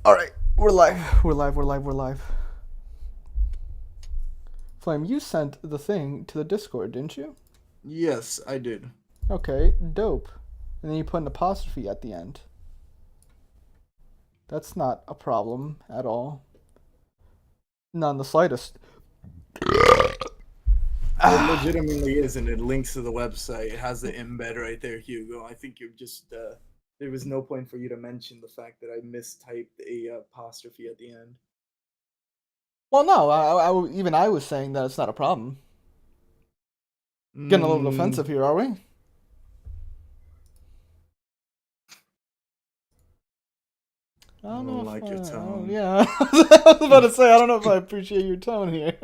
Alright, we're live. We're live, we're live, we're live. Flame, you sent the thing to the Discord, didn't you? Yes, I did. Okay, dope. And then you put an apostrophe at the end. That's not a problem at all. Not in the slightest. It legitimately is, and it links to the website. It has the embed right there, Hugo. I think you're just, there was no point for you to mention the fact that I mistyped a apostrophe at the end. Well, no, even I was saying that it's not a problem. Getting a little defensive here, are we? I don't know like your tone. Yeah, I was about to say, I don't know if I appreciate your tone here.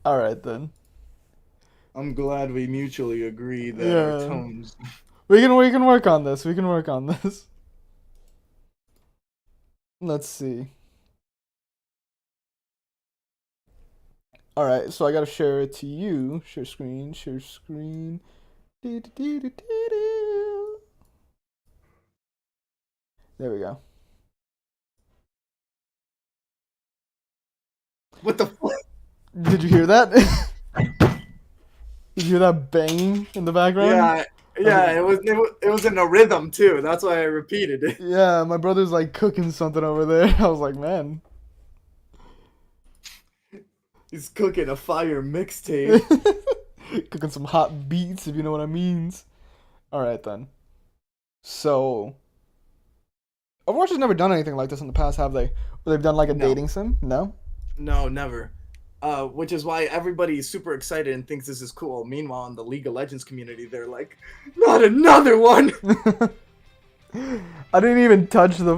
All right, then. I'm glad we mutually agree that our tones... We can work on this. We can work on this. Let's see. All right, so I gotta share it to you. Share screen. Share screen. There we go. What the fuck? Did you hear that? Did you hear that banging in the background? Yeah, it was in a rhythm too. That's why I repeated it. Yeah, my brother's like cooking something over there. I was like, man. He's cooking a fire mixtape. Cooking some hot beats, if you know what I means. Alright then. So Overwatch has never done anything like this in the past, have they? Where they've done like a dating sim? No? No, never. Which is why everybody's super excited and thinks this is cool. Meanwhile, in the League of Legends community, they're like, not another one! I didn't even touch the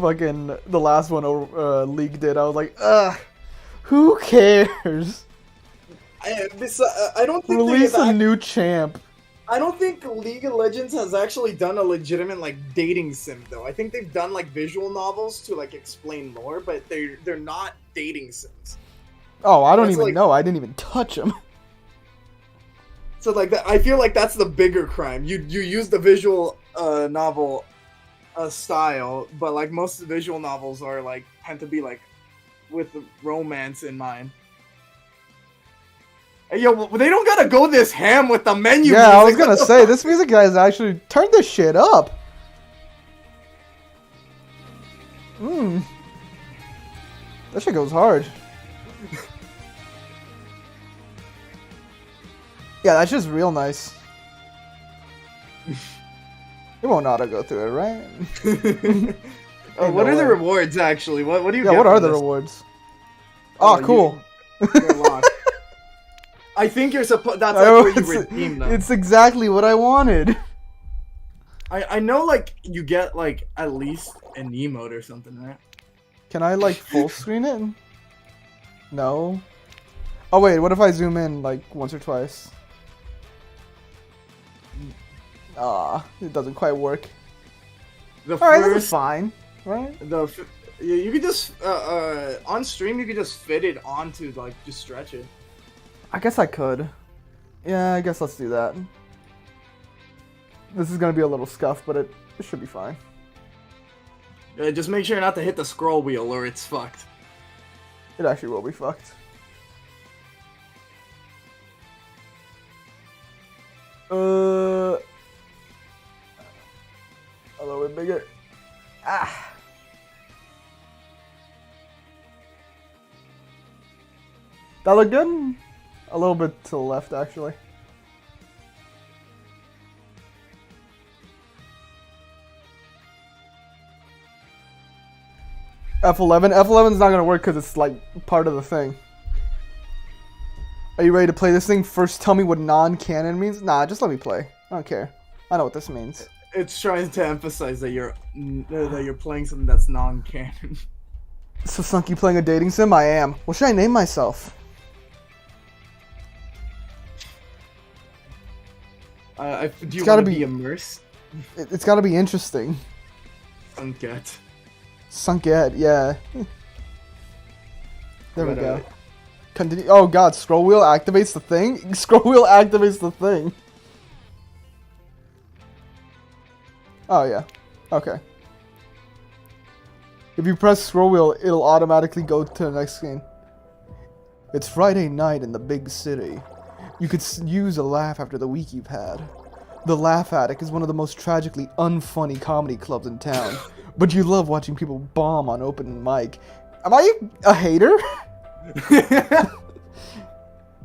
last one League did. I was like, ugh, who cares? I don't think release a new champ. I don't think League of Legends has actually done a legitimate like dating sim though. I think they've done like visual novels to like explain lore, but they're not dating sims. Oh, I don't even know. I didn't even touch them. So like that, I feel like that's the bigger crime. You use the visual novel style, but like most of the visual novels are like tend to be like with romance in mind. Hey, yo, they don't gotta go this ham with the menu. Yeah, music. I was gonna say this music guy has actually turned this shit up. That shit goes hard. Yeah, that's just real nice. It won't auto go through it, right? What are the rewards actually? What do you? Yeah, get what are the this? rewards? Oh, cool. You're locked. I think you're supposed. That's like where you redeem them. It's exactly what I wanted. I know, like you get like at least an emote or something, right? Can I like full screen it? No. Oh wait, what if I zoom in like once or twice? It doesn't quite work. Alright, this is fine, right? You could just on stream you could just fit it onto like just stretch it. I guess I could. Yeah, I guess let's do that. This is gonna be a little scuffed, but it should be fine. Yeah, just make sure not to hit the scroll wheel or it's fucked. It actually will be fucked. A little bit bigger. That look good? A little bit to the left, actually. F11? F11's not gonna work because it's like part of the thing. Are you ready to play this thing? First tell me what non-canon means? Nah, just let me play. I don't care. I know what this means. It's trying to emphasize that you're playing something that's non-canon. So Sunky playing a dating sim? I am. What should I name myself? Do you want to be immersed? It's gotta be interesting. Sunket. Sunket, yeah. There we go. Continue. Oh god, scroll wheel activates the thing? Scroll wheel activates the thing. Oh yeah. Okay. If you press scroll wheel, it'll automatically go to the next scene. It's Friday night in the big city. You could use a laugh after the week you've had. The Laugh Attic is one of the most tragically unfunny comedy clubs in town, but you love watching people bomb on open mic. Am I a hater?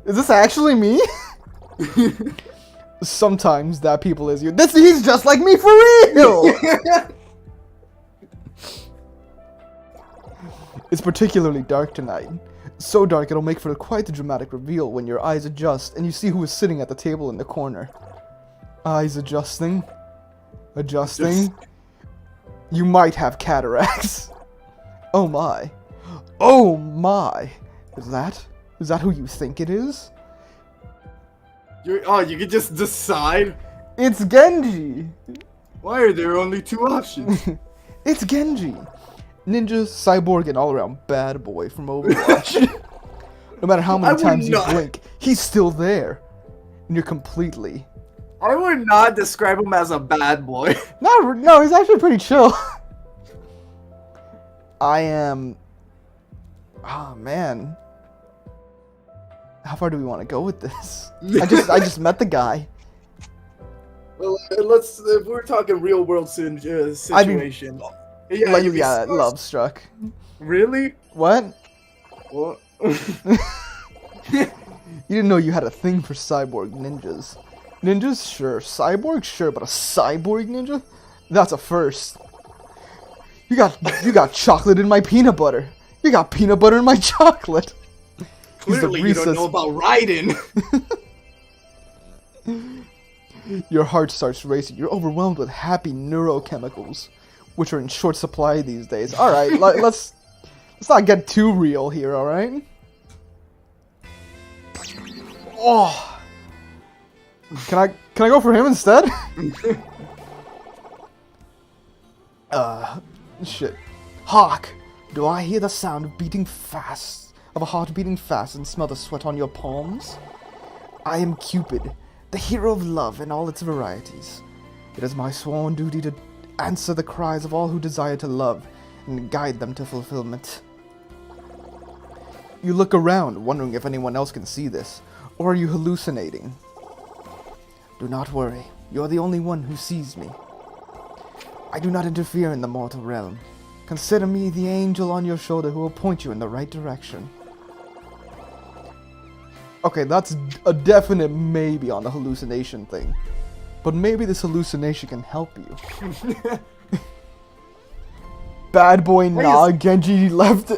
Is this actually me? Sometimes that people is you. He's just like me for real! It's particularly dark tonight. So dark it'll make for quite the dramatic reveal when your eyes adjust and you see who is sitting at the table in the corner. Eyes adjusting. Adjusting. You might have cataracts. Oh my. Oh my. Is that who you think it is? You could just decide? It's Genji! Why are there only 2 options? It's Genji! Ninja, cyborg, and all-around bad boy from Overwatch. No matter how many times you blink, he's still there. And you're completely... I would not describe him as a bad boy. No, he's actually pretty chill. I am... Oh, man. How far do we want to go with this? I just met the guy. Well, if we're talking real world situation. Yeah, love struck. Really? What? What? You didn't know you had a thing for cyborg ninjas. Ninjas, sure. Cyborg, sure, but a cyborg ninja? That's a first. You got chocolate in my peanut butter. You got peanut butter in my chocolate. Clearly you don't know about Raiden. Your heart starts racing. You're overwhelmed with happy neurochemicals, which are in short supply these days. All right, let's not get too real here. All right. Oh. Can I go for him instead? Shit. Hark! Do I hear the sound of a heart beating fast and smell the sweat on your palms? I am Cupid, the hero of love in all its varieties. It is my sworn duty to answer the cries of all who desire to love and guide them to fulfillment. You look around, wondering if anyone else can see this, or are you hallucinating? Do not worry, you're the only one who sees me. I do not interfere in the mortal realm. Consider me the angel on your shoulder who will point you in the right direction. Okay, that's a definite maybe on the hallucination thing. But maybe this hallucination can help you. Bad boy, nah, Genji left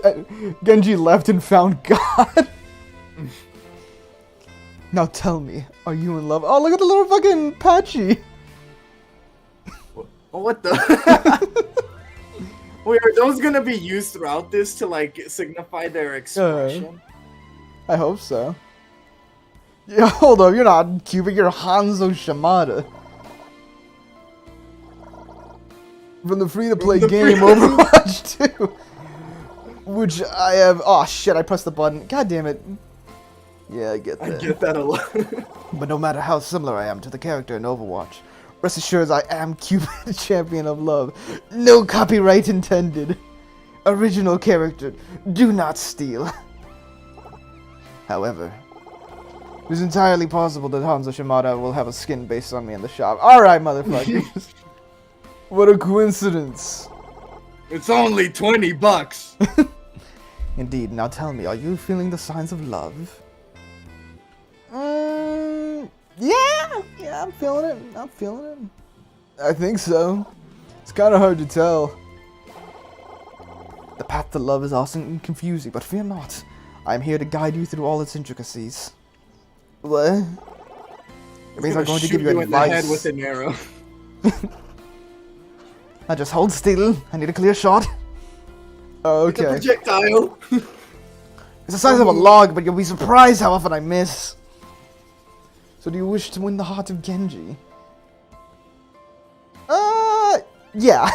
and found God. Now tell me, are you in love? Oh, look at the little fucking Patchy. What the? Wait, are those gonna be used throughout this to like signify their expression? I hope so. Yeah, hold up, you're not Cupid, you're Hanzo Shimada. From the free-to-play game Overwatch 2. Which I have... Oh shit, I pressed the button. God damn it. Yeah, I get that. I get that a lot. But no matter how similar I am to the character in Overwatch, rest assured I am Cupid, the champion of love. No copyright intended. Original character. Do not steal. However, it is entirely possible that Hanzo Shimada will have a skin based on me in the shop. Alright, motherfuckers. What a coincidence. It's only $20. Indeed. Now tell me, are you feeling the signs of love? Yeah, I'm feeling it. I think so. It's kind of hard to tell. The path to love is often and confusing, but fear not. I am here to guide you through all its intricacies. What? It means I'm going to give you advice. In the head with an arrow. Now just hold still. I need a clear shot. Okay. It's a projectile. It's the size of a log, but you'll be surprised how often I miss. So do you wish to win the heart of Genji? Yeah.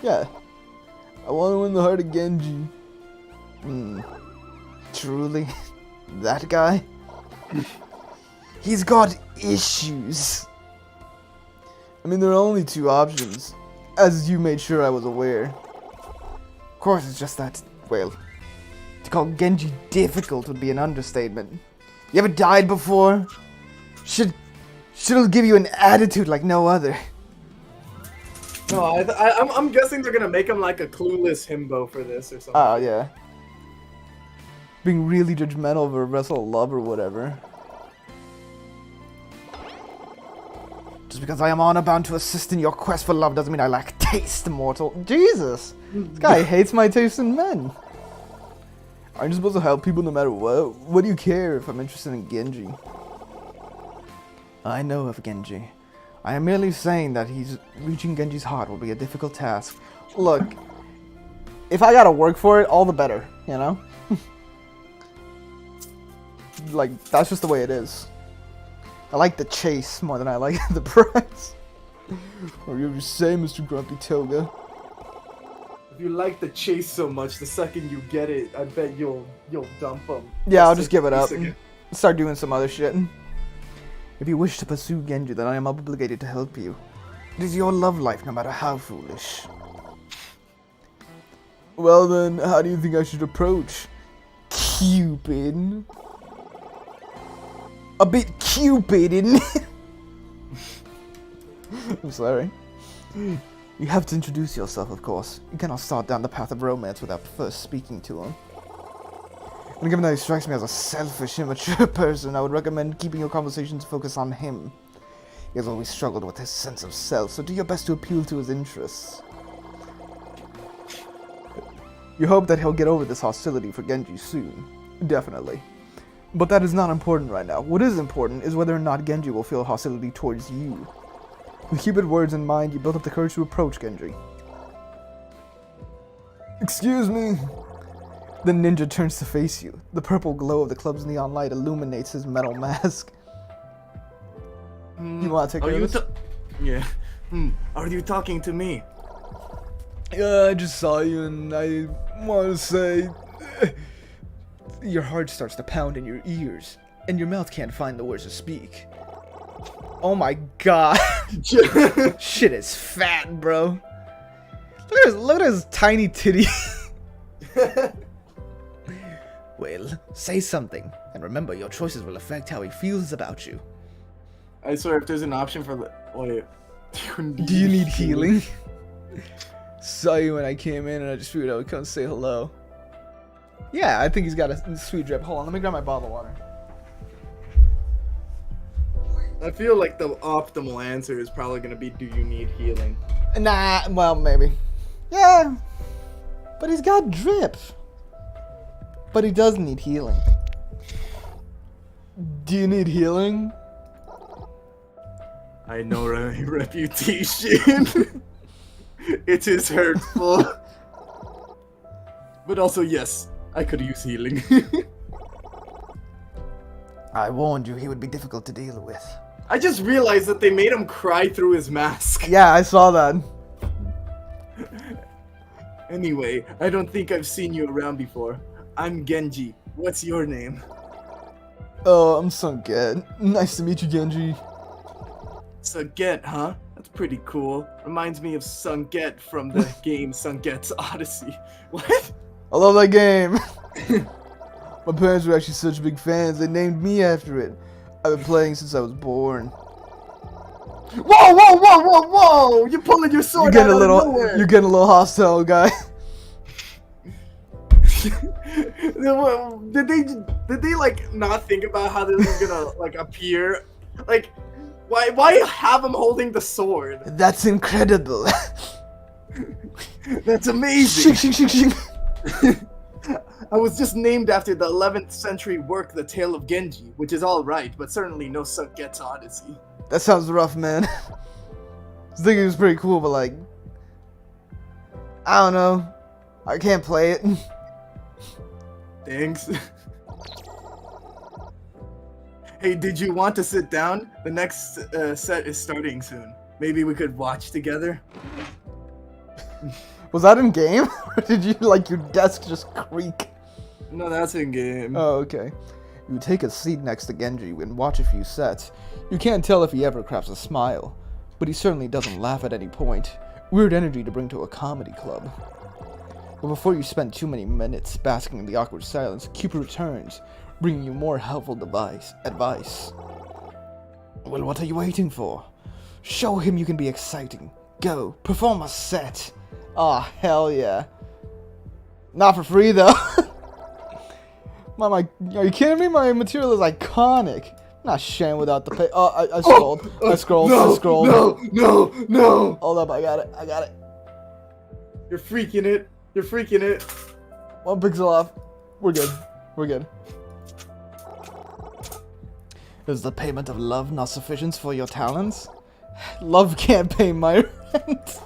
Yeah. I want to win the heart of Genji. Truly? That guy? He's got issues. I mean, there are only two options, as you made sure I was aware. course, it's just that, well, to call Genji difficult would be an understatement. You ever died before? Shit'll give you an attitude like no other. No, I'm guessing they're gonna make him like a clueless himbo for this or something. Oh, yeah. Being really judgmental of a vessel of love or whatever. Just because I am honor bound to assist in your quest for love doesn't mean I lack taste, mortal. Jesus! This guy hates my taste in men. Aren't you supposed to help people no matter what? What do you care if I'm interested in Genji? I know of Genji. I am merely saying that reaching Genji's heart will be a difficult task. Look, if I gotta work for it, all the better, you know? Like, that's just the way it is. I like the chase more than I like the prize. Or you say, Mr. Grumpy Toga. If you like the chase so much, the second you get it, I bet you'll dump him. Yeah, I'll just give it up and start doing some other shit. If you wish to pursue Genji, then I am obligated to help you. It is your love life, no matter how foolish. Well then, how do you think I should approach Cupid? A bit Cupid, isn't it? I'm sorry. You have to introduce yourself, of course. You cannot start down the path of romance without first speaking to him. And given that he strikes me as a selfish, immature person, I would recommend keeping your conversations focused on him. He has always struggled with his sense of self, so do your best to appeal to his interests. You hope that he'll get over this hostility for Genji soon. Definitely. But that is not important right now. What is important is whether or not Genji will feel hostility towards you. With Cupid words in mind, you build up the courage to approach Genji. Excuse me. The ninja turns to face you. The purple glow of the club's neon light illuminates his metal mask. You want to take care of this? Yeah. Are you talking to me? I just saw you and I want to say... Your heart starts to pound in your ears, and your mouth can't find the words to speak. Oh my god. Shit is fat, bro. Look at his tiny titty. Well, say something, and remember your choices will affect how he feels about you. I swear, if there's an option for wait, do you need healing? Saw you when I came in, and I just figured I would come say hello. Yeah, I think he's got a sweet drip. Hold on, let me grab my bottle of water. I feel like the optimal answer is probably gonna be, do you need healing? Nah, well, maybe. Yeah, but he's got drip. But he does need healing. Do you need healing? I know my reputation. It is hurtful. But also, yes, I could use healing. I warned you he would be difficult to deal with. I just realized that they made him cry through his mask. Yeah, I saw that. Anyway, I don't think I've seen you around before. I'm Genji. What's your name? Oh, I'm Sunket. Nice to meet you, Genji. Sunket, huh? That's pretty cool. Reminds me of Sunket from the game Sunket's Odyssey. What? I love that game. My parents were actually such big fans, they named me after it. I've been playing since I was born. Whoa, whoa, whoa, whoa, whoa! You're pulling your sword out of nowhere! You're getting a little hostile, guy. Did they like not think about how this was gonna like appear? Like, why have him holding the sword? That's incredible. That's amazing. Shing, shing, shing, shing. I was just named after the 11th century work, The Tale of Genji, which is alright, but certainly no Sunket's Odyssey. That sounds rough, man. I was thinking it was pretty cool, but like, I don't know. I can't play it. Thanks. Hey, did you want to sit down? The next set is starting soon. Maybe we could watch together? Was that in game? Or did you, like, your desk just creak? No, that's in game. Oh, okay. You take a seat next to Genji and watch a few sets. You can't tell if he ever crafts a smile, but he certainly doesn't laugh at any point. Weird energy to bring to a comedy club. But before you spend too many minutes basking in the awkward silence, Cupid returns, bringing you more helpful advice. Well, what are you waiting for? Show him you can be exciting. Go, perform a set. Aw, hell yeah. Not for free, though. Are you kidding me? My material is iconic. I'm not sharing without the pay. Oh, I scrolled. I scrolled. No. Hold up, I got it. You're freaking it. 1 pixel off. We're good. Is the payment of love not sufficient for your talents? Love can't pay my rent.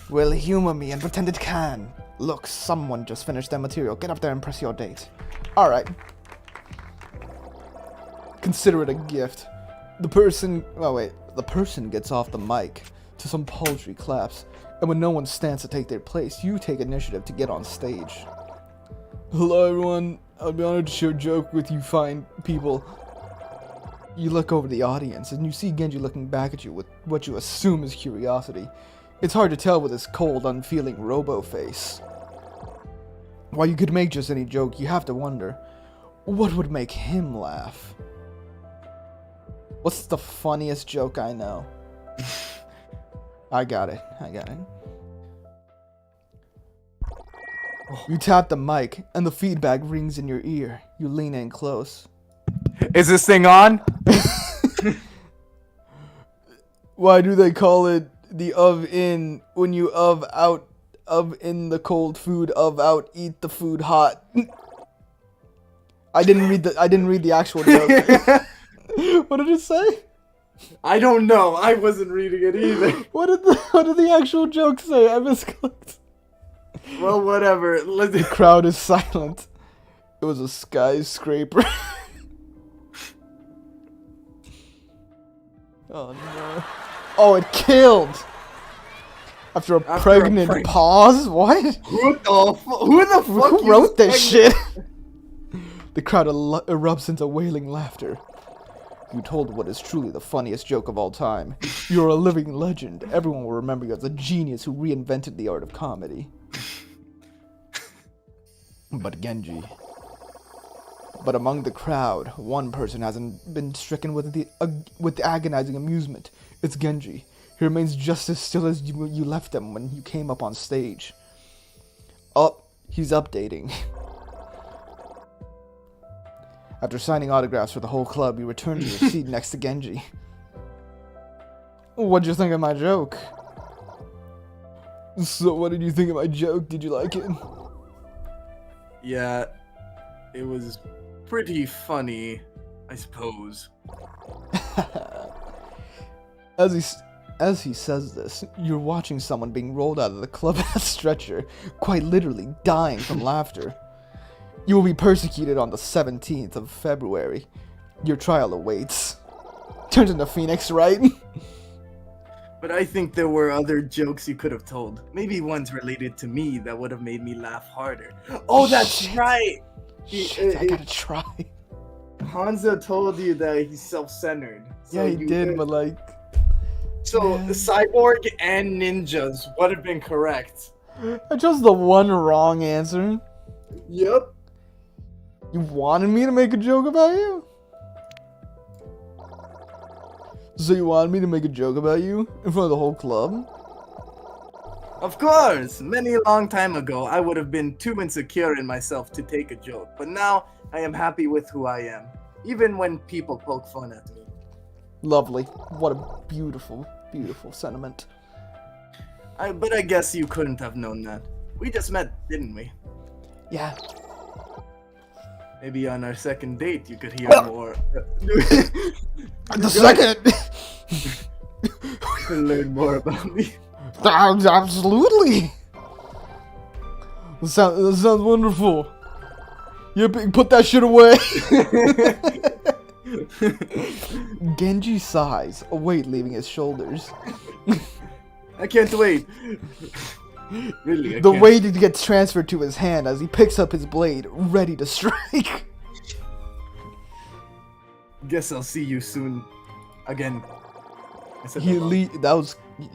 Well, humor me and pretend it can. Look, someone just finished their material. Get up there and press your date. Alright. Consider it a gift. The person gets off the mic to some paltry claps, and when no one stands to take their place, you take initiative to get on stage. Hello everyone, I'd be honored to share a joke with you fine people. You look over the audience, and you see Genji looking back at you with what you assume is curiosity. It's hard to tell with his cold, unfeeling robo-face. While you could make just any joke, you have to wonder, what would make him laugh? What's the funniest joke I know? I got it. You tap the mic, and the feedback rings in your ear. You lean in close. Is this thing on? Why do they call it the of-in when you of-out, of-in the cold food, of-out, eat the food hot? I didn't read the actual joke. What did it say? I don't know. I wasn't reading it either. What did the actual joke say? I misclicked. Well, whatever. The crowd is silent. It was a skyscraper. Oh no. Oh, it killed! After a pregnant pause? What? Who the fuck Who wrote this shit? The crowd erupts into wailing laughter. You told what is truly the funniest joke of all time. You're a living legend. Everyone will remember you as a genius who reinvented the art of comedy. But Genji. But among the crowd, one person hasn't been stricken with agonizing amusement. It's Genji. He remains just as still as you left him when you came up on stage. Oh, he's updating. After signing autographs for the whole club, you return to your seat next to Genji. What'd you think of my joke? So what did you think of my joke? Did you like it? Yeah, it was pretty funny, I suppose. As he says this, you're watching someone being rolled out of the club in a stretcher, quite literally dying from laughter. You will be persecuted on the 17th of February. Your trial awaits. Turns into Phoenix, right? But I think there were other jokes you could have told. Maybe ones related to me that would have made me laugh harder. Oh, that's right! Shit, I gotta try. Hanzo told you that he's self-centered. So Yeah, he did, but like... So, the cyborg and ninjas would have been correct. I chose the one wrong answer. Yep. You wanted me to make a joke about you? So you wanted me to make a joke about you in front of the whole club? Of course! Many a long time ago, I would have been too insecure in myself to take a joke. But now, I am happy with who I am. Even when people poke fun at me. Lovely. What a beautiful, beautiful sentiment. But I guess you couldn't have known that. We just met, didn't we? Yeah. Maybe on our second date you could hear more. The second! You could learn more about me. Absolutely! That sounds wonderful. You put that shit away! Genji sighs, a weight leaving his shoulders. I can't wait. Really, The weight gets transferred to his hand as he picks up his blade, ready to strike. Guess I'll see you soon. Again. I said He that wrong.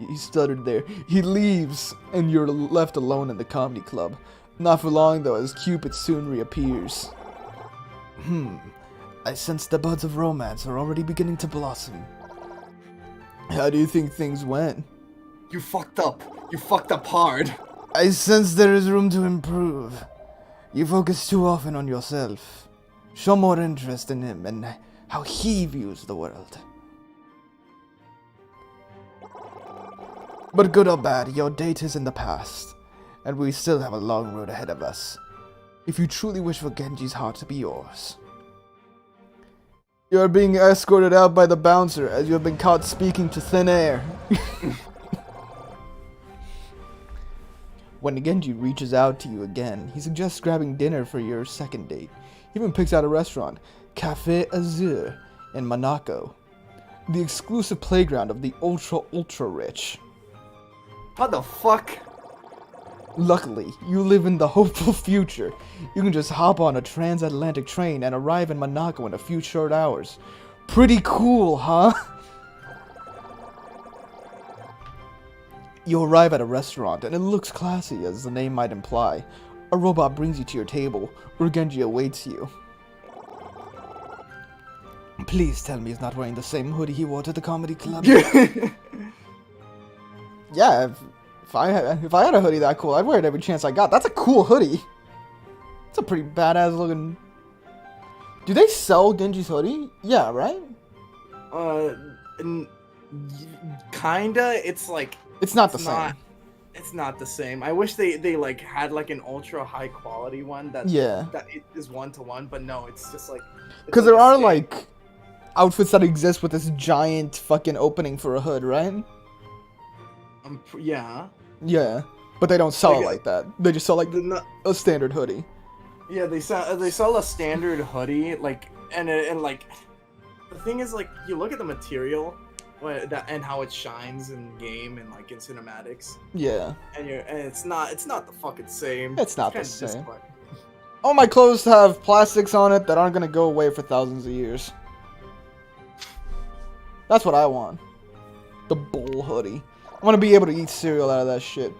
he stuttered there. He leaves, and you're left alone in the comedy club. Not for long though, as Cupid soon reappears. I sense the buds of romance are already beginning to blossom. How do you think things went? You fucked up. You fucked up hard. I sense there is room to improve. You focus too often on yourself. Show more interest in him and how he views the world. But good or bad, your date is in the past, and we still have a long road ahead of us. If you truly wish for Genji's heart to be yours. You are being escorted out by the bouncer as you have been caught speaking to thin air. When Genji reaches out to you again, he suggests grabbing dinner for your second date. He even picks out a restaurant, Café Azur, in Monaco, the exclusive playground of the ultra rich. What the fuck? Luckily, you live in the hopeful future. You can just hop on a transatlantic train and arrive in Monaco in a few short hours. Pretty cool, huh? You arrive at a restaurant, and it looks classy, as the name might imply. A robot brings you to your table, where Genji awaits you. Please tell me he's not wearing the same hoodie he wore to the comedy club. Yeah, if I had a hoodie that cool, I'd wear it every chance I got. That's a cool hoodie. It's a pretty badass looking. Do they sell Genji's hoodie? Yeah, right? Kinda. It's like. It's not the same. It's not the same. I wish they like had like an ultra high quality one that it is 1-to-1, but no, it's just like. Because there are like outfits that exist with this giant fucking opening for a hood, right? Yeah. Yeah, but they don't sell it like that. They just sell like a standard hoodie. Yeah, they sell a standard hoodie, like and like the thing is like you look at the material, and how it shines in game and like in cinematics. Yeah. And it's not the fucking same. It's not the same. All my clothes have plastics on it that aren't gonna go away for thousands of years. That's what I want. The bull hoodie. I want to be able to eat cereal out of that shit.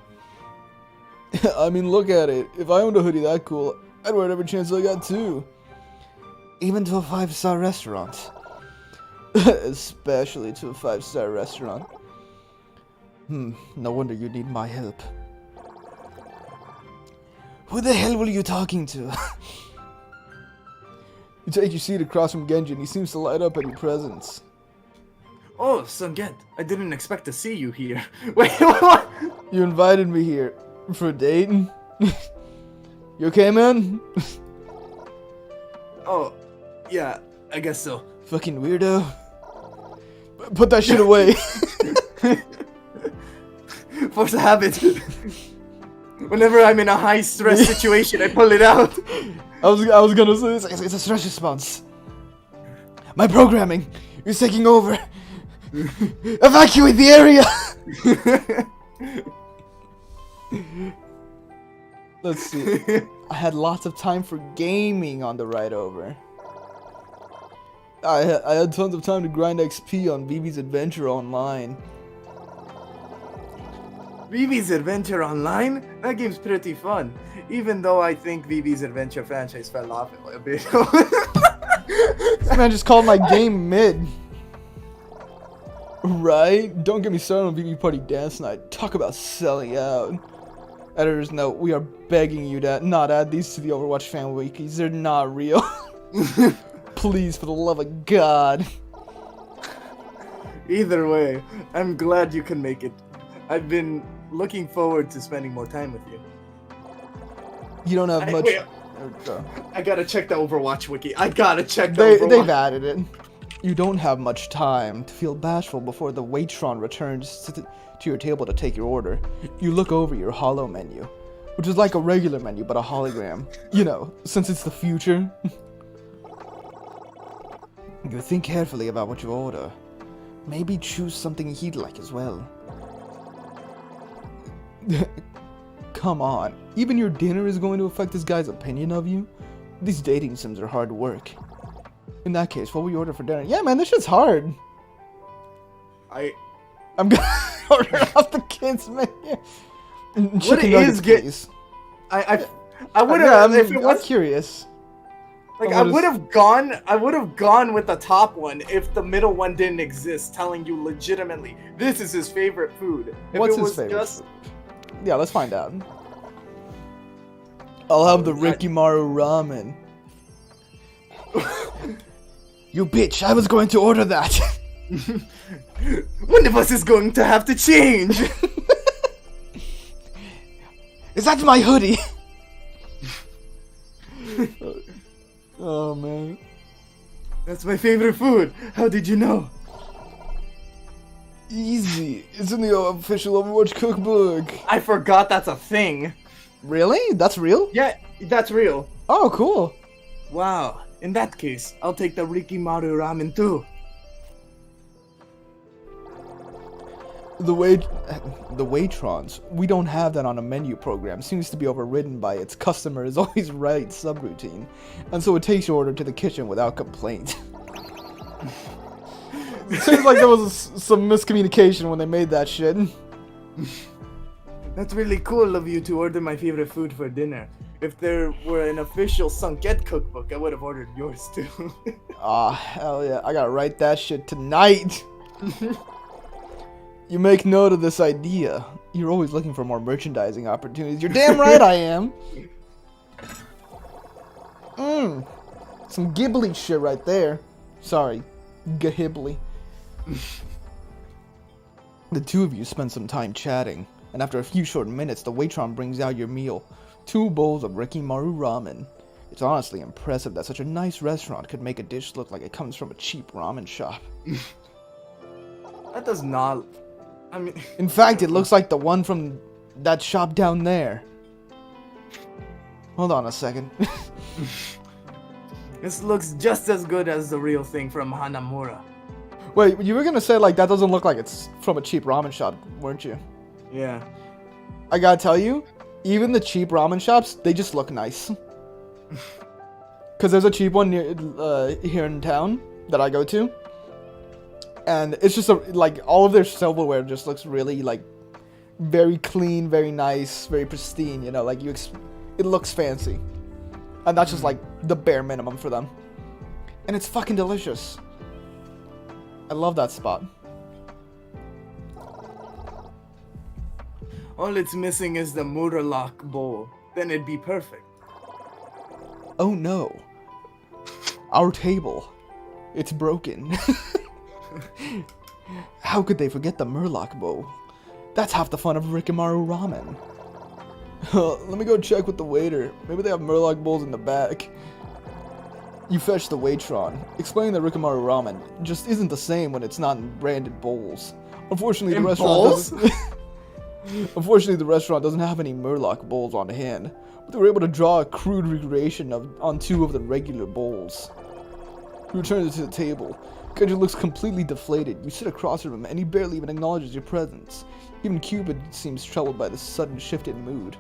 I mean, look at it. If I owned a hoodie that cool, I'd wear it every chance I got too. Even to a 5-star restaurant. Especially to a 5-star restaurant. No wonder you need my help. Who the hell were you talking to? You take your seat across from Genji and he seems to light up at your presence. Oh, Sunget, I didn't expect to see you here. Wait, what? You invited me here for a date? You okay, man? Oh, yeah, I guess so. Fucking weirdo. Put that shit away. Force a habit. Whenever I'm in a high stress situation, I pull it out. I was gonna say this. It's a stress response. My programming is taking over. Evacuate the area. Let's see. I had lots of time for gaming on the ride over. I had tons of time to grind XP on Vivi's Adventure Online. Vivi's Adventure Online? That game's pretty fun. Even though I think Vivi's Adventure franchise fell off a bit. This man just called my game mid. Right? Don't get me started on VV Party Dance Night. Talk about selling out. Editor's note, we are begging you to not add these to the Overwatch fan wikis. They're not real. Please, for the love of God. Either way, I'm glad you can make it. I've been looking forward to spending more time with you. You don't have much... Wait, I gotta check the Overwatch wiki. I gotta check the Overwatch. They've added it. You don't have much time to feel bashful before the Waitron returns to your table to take your order. You look over your holo menu, which is like a regular menu but a hologram. You know, since it's the future. You think carefully about what you order. Maybe choose something he'd like as well. Come on, even your dinner is going to affect this guy's opinion of you? These dating sims are hard work. In that case, what will you order for dinner? Yeah, man, this shit's hard. I I'm gonna order off the kids menu. What Chicken it nuggets, is get? please. I would Yeah, have if it I'm was curious. like What I is- would have gone. I would have gone with the top one if the middle one didn't exist, telling you legitimately this is his favorite food. If What's it his was favorite just food? Yeah, let's find out. I'll have the that- Rikimaru ramen. You bitch! I was going to order that. one of us is going to have to change. Is that my hoodie? Oh man. That's my favorite food. How did you know? Easy. It's in the official Overwatch cookbook. I forgot that's a thing. Really? That's real? Yeah, that's real. Oh, cool. Wow. In that case, I'll take the Rikimaru ramen too. The Waitrons, we don't have that on a menu program. Seems to be overridden by its customer is always right subroutine, and so it takes your order to the kitchen without complaint. Seems like there was some miscommunication when they made that shit. That's really cool of you to order my favorite food for dinner. If there were an official Sunket cookbook, I would have ordered yours too. Ah, hell yeah, I gotta write that shit tonight. You make note of this idea. You're always looking for more merchandising opportunities. You're damn right I am. Some Ghibli shit right there. Sorry, Ghibli. The two of you spend some time chatting, and after a few short minutes, the Waitron brings out your meal. 2 bowls of Rikimaru ramen. It's honestly impressive that such a nice restaurant could make a dish look like it comes from a cheap ramen shop. That does not. I mean. In fact, it looks like the one from that shop down there. Hold on a second. This looks just as good as the real thing from Hanamura. Wait, you were gonna say like that doesn't look like it's from a cheap ramen shop, weren't you? Yeah. I gotta tell you, even the cheap ramen shops, they just look nice. Cause there's a cheap one near here in town that I go to, and it's just like all of their silverware just looks really like very clean, very nice, very pristine. You know, like it looks fancy, and that's just like the bare minimum for them, and it's fucking delicious. I love that spot. All it's missing is the Murloc bowl. Then it'd be perfect. Oh no. Our table. It's broken. How could they forget the Murloc bowl? That's half the fun of Rikimaru ramen. Let me go check with the waiter. Maybe they have Murloc bowls in the back. You fetch the Waitron. Explain that Rikimaru ramen just isn't the same when it's not in branded bowls. Unfortunately, In the restaurant bowls? doesn't... Unfortunately, the restaurant doesn't have any Murloc bowls on hand, but they were able to draw a crude recreation on 2 of the regular bowls. You return to the table. Kendra looks completely deflated. You sit across from him, and he barely even acknowledges your presence. Even Cupid seems troubled by this sudden shift in mood.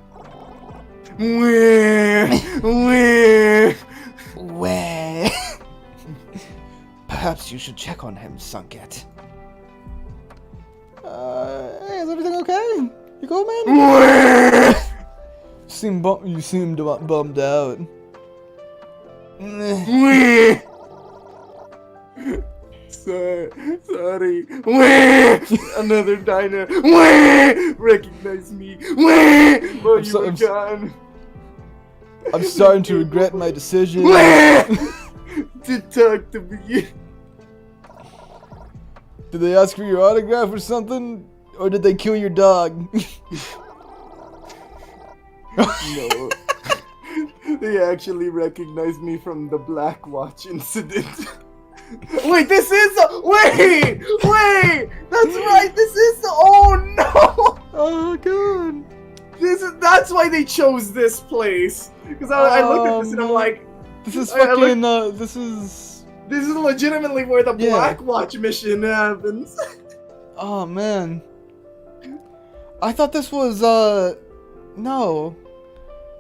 Where? Perhaps you should check on him, Sunket. Hey, is everything okay? You cool, man? You seemed bummed out. Sorry. Another diner. Recognize me. Oh, you were gone. I'm starting to regret my decision. To talk to me. Did they ask for your autograph or something? Or did they kill your dog? No. They actually recognized me from the Black Watch incident. Wait, this is wait! That's right, this is oh no! Oh god. That's why they chose this place. Because I looked at this and I'm like, this is I fucking this is legitimately where the Black Watch mission happens. Oh man. I thought this was no.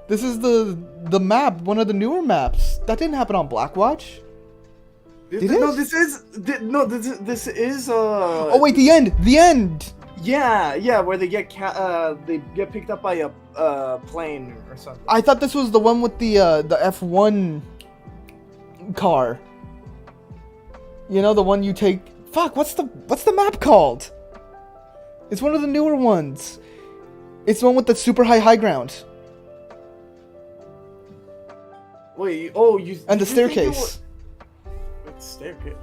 This is the map, one of the newer maps. That didn't happen on Blackwatch. Did No, it? this is Oh wait, the end. The end. yeah, where they get picked up by a plane or something. I thought this was the one with the F1 car. You know, the one you take. Fuck, what's the map called? It's one of the newer ones. It's the one with the super high ground. Wait, oh, And the staircase. Staircase.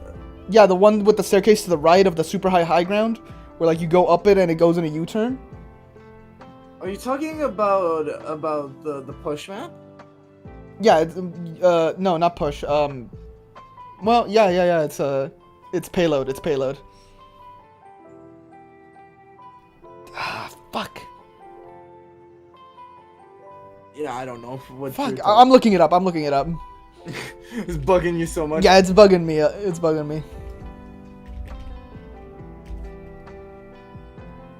Yeah, the one with the staircase to the right of the super high ground, where like you go up it and it goes in a U-turn. Are you talking about the push map? Yeah, it's, no, not push. Well, yeah. It's payload. It's payload. Ah, fuck. Yeah, I don't know what. Fuck, I'm looking it up. It's bugging you so much. Yeah, it's bugging me. It's bugging me.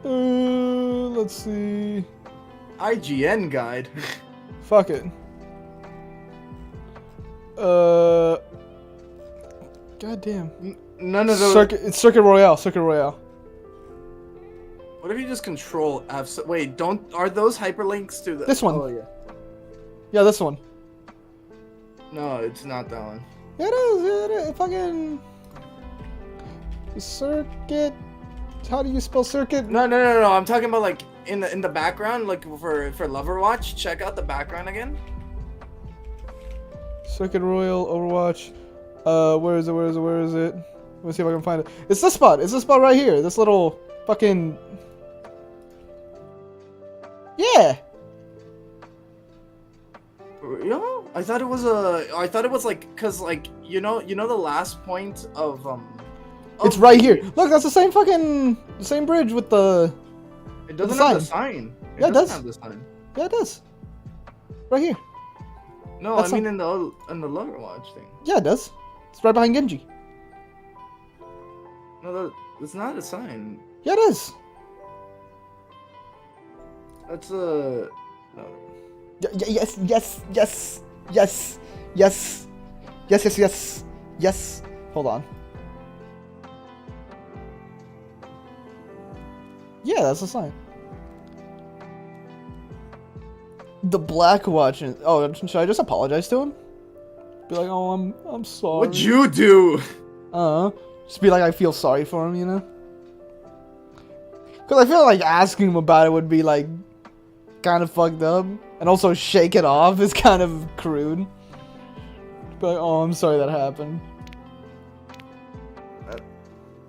Let's see. IGN guide. Fuck it. God damn. None of those. It's Circuit Royale. Circuit Royale. What if you just control F? Wait, don't. Are those hyperlinks to the? This one. Oh yeah. Yeah, this one. No, it's not that one. Yeah, it is. Yeah, it is. Fucking Circuit. How do you spell circuit? No. I'm talking about like in the background, like for OVERWATCH. Check out the background again. Circuit Royale, Overwatch. Where is it? Let's see if I can find it. It's this spot. It's this spot right here. This little fucking. Yeah. You know, I thought it was like, cause like you know the last point of It's right here. Look, that's the same bridge with the. It doesn't have the sign. Yeah, it does. Have the sign. Yeah, it does. Right here. No, That's I mean in the OVERWATCH thing. Yeah, it does. It's right behind Genji. No, it's not a sign. Yeah, it is. That's a. No. Yes. Hold on. Yeah, that's a sign. The Black Watch. Oh, should I just apologize to him? Be like, oh, I'm sorry. What'd you do? Just be like, I feel sorry for him, you know? Because I feel like asking him about it would be like kind of fucked up. And also shake it off is kind of crude. Be like, oh, I'm sorry that happened.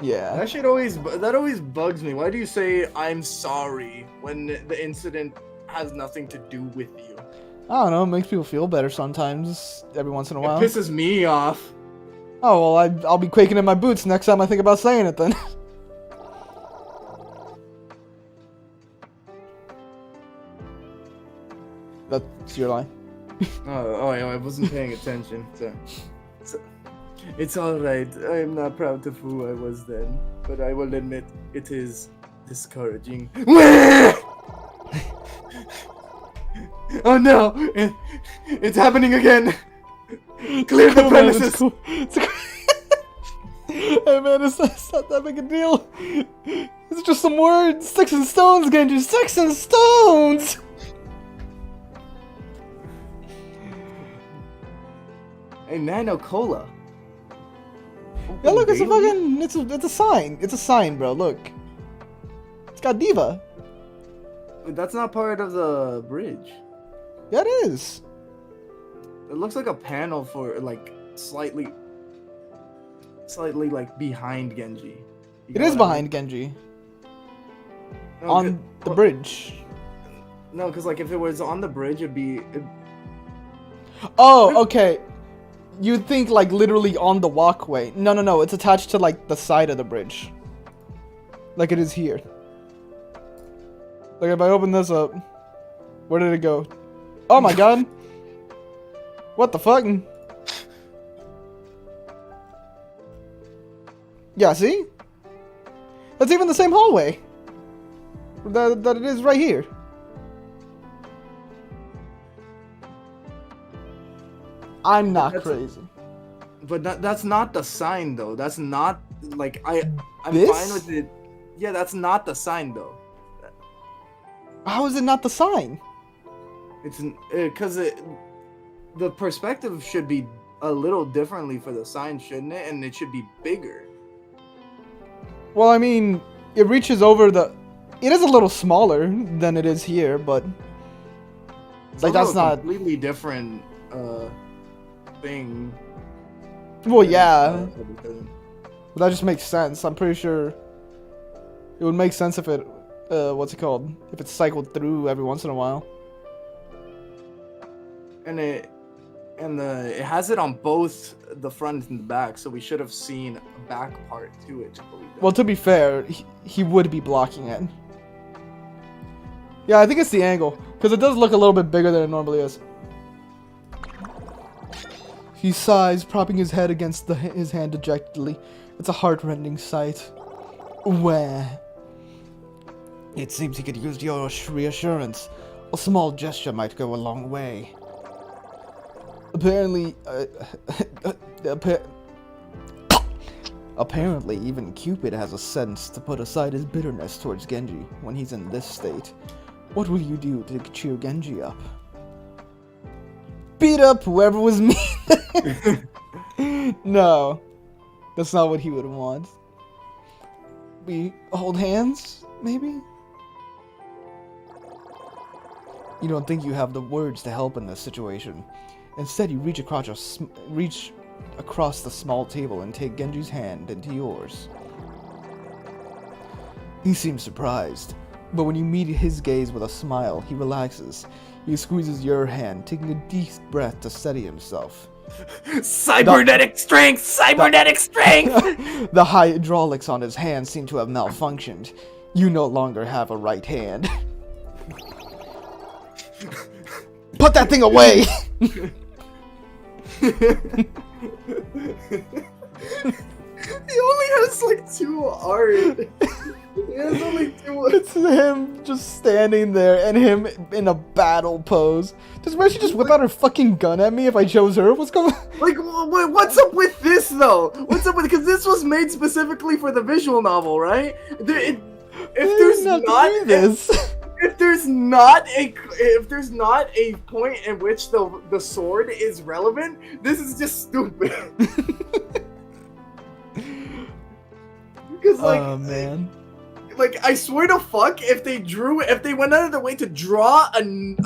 Yeah. That shit always bugs me. Why do you say I'm sorry when the incident has nothing to do with you? I don't know, it makes people feel better sometimes, every once in a while. It pisses me off. Oh, well, I'll be quaking in my boots next time I think about saying it then. That's your line. Oh, yeah, I wasn't paying attention. So, it's alright. I am not proud of who I was then, but I will admit it is discouraging. Oh no! It's happening again! Clear the premises! Cool. Hey man, it's not that big a deal. It's just some words. Sticks and stones, Genji. Sticks and stones! Hey, Nano Cola. Yeah, look, it's a fucking, it's a sign. It's a sign, bro, look. It's got Diva. That's not part of the bridge. Yeah, it is. It looks like a panel for, like, slightly, like, behind Genji. It is behind Genji. No, on the bridge. No, because, like, if it was on the bridge, it'd be... Oh, okay. You'd think, like, literally on the walkway. No. It's attached to, like, the side of the bridge. Like it is here. Like, if I open this up... Where did it go? Oh my god! What the fuck? Yeah, see? That's even the same hallway. That it is right here. I'm not crazy. But that's not the sign though. That's not like I'm This? fine with it. Yeah, that's not the sign though. How is it not the sign? It's because the perspective should be a little differently for the sign, shouldn't it? And it should be bigger. Well, I mean, it reaches over the. It is a little smaller than it is here, but It's like also that's a not. completely different thing. Well, than, yeah, everything. but that just makes sense. I'm pretty sure it would make sense if it, what's it called? If it cycled through every once in a while. And it has it on both the front and the back, so we should have seen a back part to it. Well, to be fair, he would be blocking it. Yeah, I think it's the angle, because it does look a little bit bigger than it normally is. He sighs, propping his head against his hand dejectedly. It's a heart-rending sight. Where? It seems he could use your reassurance. A small gesture might go a long way. Apparently, apparently, even Cupid has a sense to put aside his bitterness towards Genji when he's in this state. What will you do to cheer Genji up? Beat up whoever was mean. No, that's not what he would want. We hold hands, maybe? You don't think you have the words to help in this situation. Instead, you reach across the small table and take Genji's hand into yours. He seems surprised, but when you meet his gaze with a smile, he relaxes. He squeezes your hand, taking a deep breath to steady himself. Cybernetic strength! Cybernetic strength! The hydraulics on his hand seem to have malfunctioned. You no longer have a right hand. Put that thing away! He only has like 2 art. He has only 2 art. It's him just standing there and him in a battle pose. Does Mercy just whip out her fucking gun at me if I chose her? What's going on? Like, what's up with this though? What's up with? Because this was made specifically for the visual novel, right? If there's not a point in which the sword is relevant, this is just stupid. Because Oh man. like I swear to fuck, if they went out of their way to draw a new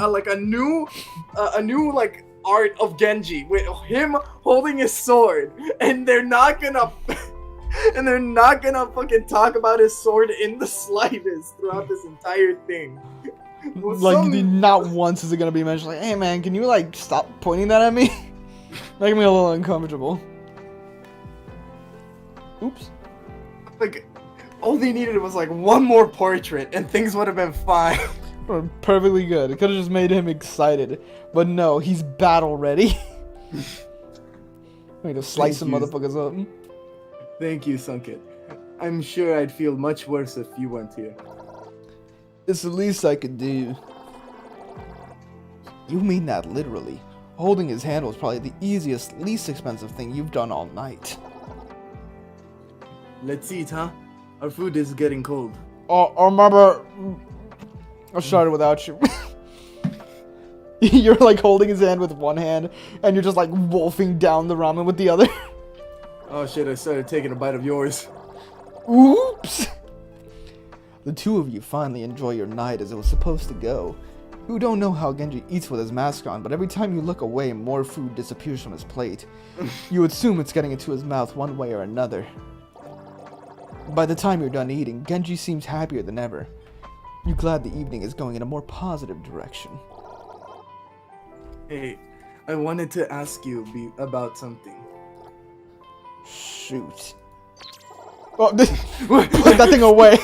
like art of Genji with him holding his sword, and they're not gonna fucking talk about his sword in the slightest throughout this entire thing. Well, Like, not once is it gonna be mentioned, like, hey man, can you, like, stop pointing that at me? Making me a little uncomfortable. Oops. like, all they needed was, like, one more portrait, and things would have been fine. Perfectly good. It could have just made him excited. But no, he's battle ready. I need to slice some motherfuckers up. Thank you, Sunken. I'm sure I'd feel much worse if you weren't here. It's the least I could do. You mean that literally. Holding his hand was probably the easiest, least expensive thing you've done all night. Let's eat, huh? Our food is getting cold. Oh, remember... I started without you. You're like holding his hand with one hand, and you're just like wolfing down the ramen with the other. Oh shit, I started taking a bite of yours. Oops! The two of you finally enjoy your night as it was supposed to go. You don't know how Genji eats with his mask on, but every time you look away, more food disappears from his plate. You assume it's getting into his mouth one way or another. By the time you're done eating, Genji seems happier than ever. You're glad the evening is going in a more positive direction. Hey, I wanted to ask you about something. Shoot. Oh, put that thing away.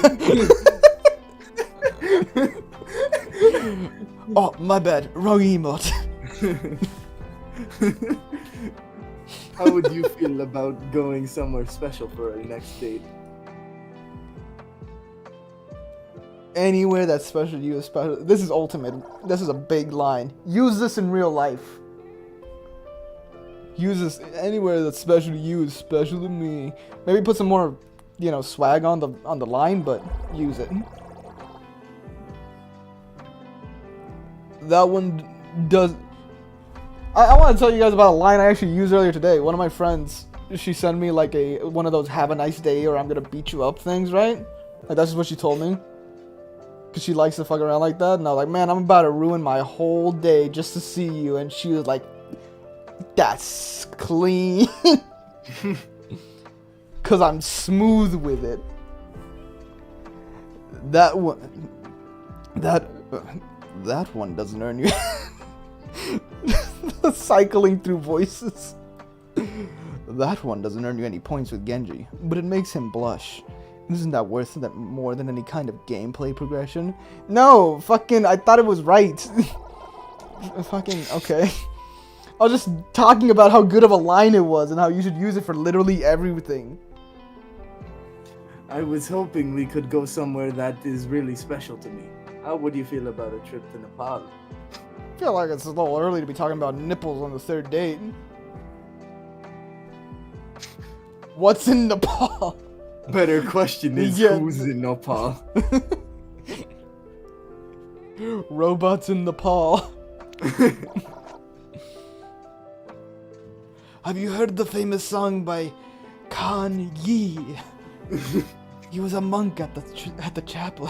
Oh, my bad. Wrong emote. How would you feel about going somewhere special for our next date? Anywhere that's special to you is special. This is ultimate. This is a big line. Use this in real life. Use this anywhere that's special to you is special to me. Maybe put some more, swag on the line, but use it. That one does. I want to tell you guys about a line I actually used earlier today. One of my friends, she sent me like one of those "Have a nice day" or "I'm gonna beat you up" things, right? Like that's just what she told me. Cause she likes to fuck around like that, and I was like, man, I'm about to ruin my whole day just to see you. And she was like, that's clean. Cause I'm smooth with it. That one doesn't earn you. Cycling through voices. That one doesn't earn you any points with Genji, but it makes him blush. Isn't that worth that more than any kind of gameplay progression? No, fucking, I thought it was right. Fucking, okay. I was just talking about how good of a line it was and how you should use it for literally everything. I was hoping we could go somewhere that is really special to me. How would you feel about a trip to Nepal? I feel like it's a little early to be talking about nipples on the third date. What's in Nepal? Better question is, who's in Nepal? Robots in Nepal. Have you heard the famous song by Kan Yi? He was a monk at the chapel.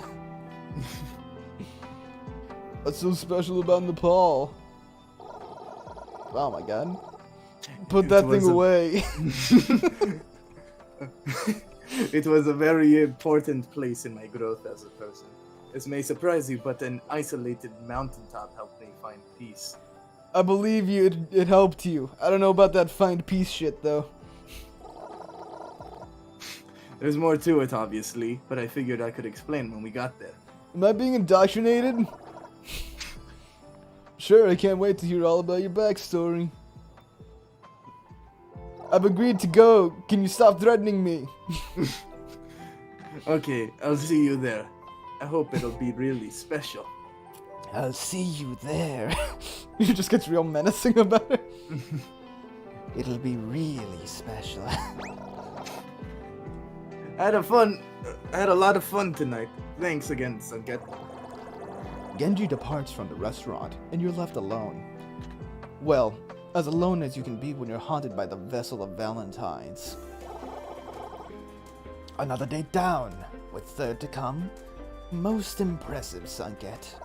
What's so special about Nepal? Oh my god. Put that thing away. It was a very important place in my growth as a person. This may surprise you, but an isolated mountaintop helped me find peace. I believe you, it helped you. I don't know about that find peace shit, though. There's more to it, obviously, but I figured I could explain when we got there. Am I being indoctrinated? Sure, I can't wait to hear all about your backstory. I've agreed to go. Can you stop threatening me? Okay, I'll see you there. I hope it'll be really special. I'll see you there. He just gets real menacing about it. It'll be really special. I had a lot of fun tonight. Thanks again, Sanket. Genji departs from the restaurant, and you're left alone. Well, as alone as you can be when you're haunted by the vessel of Valentine's. Another date down, with third to come. Most impressive, Sanket.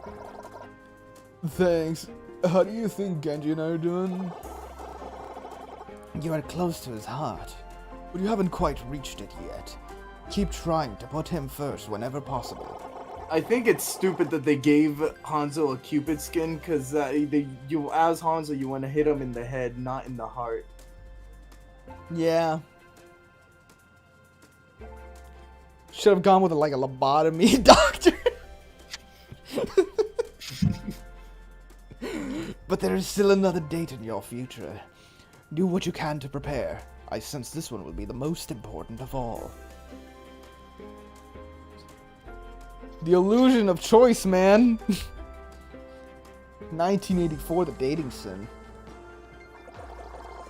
Thanks. How do you think Genji and I are doing? You are close to his heart, but you haven't quite reached it yet. Keep trying to put him first whenever possible. I think it's stupid that they gave Hanzo a Cupid skin, because you as Hanzo, you want to hit him in the head, not in the heart. Yeah. Should have gone with like a lobotomy doctor. But there is still another date in your future. Do what you can to prepare. I sense this one will be the most important of all. The illusion of choice, man. 1984, the dating sim.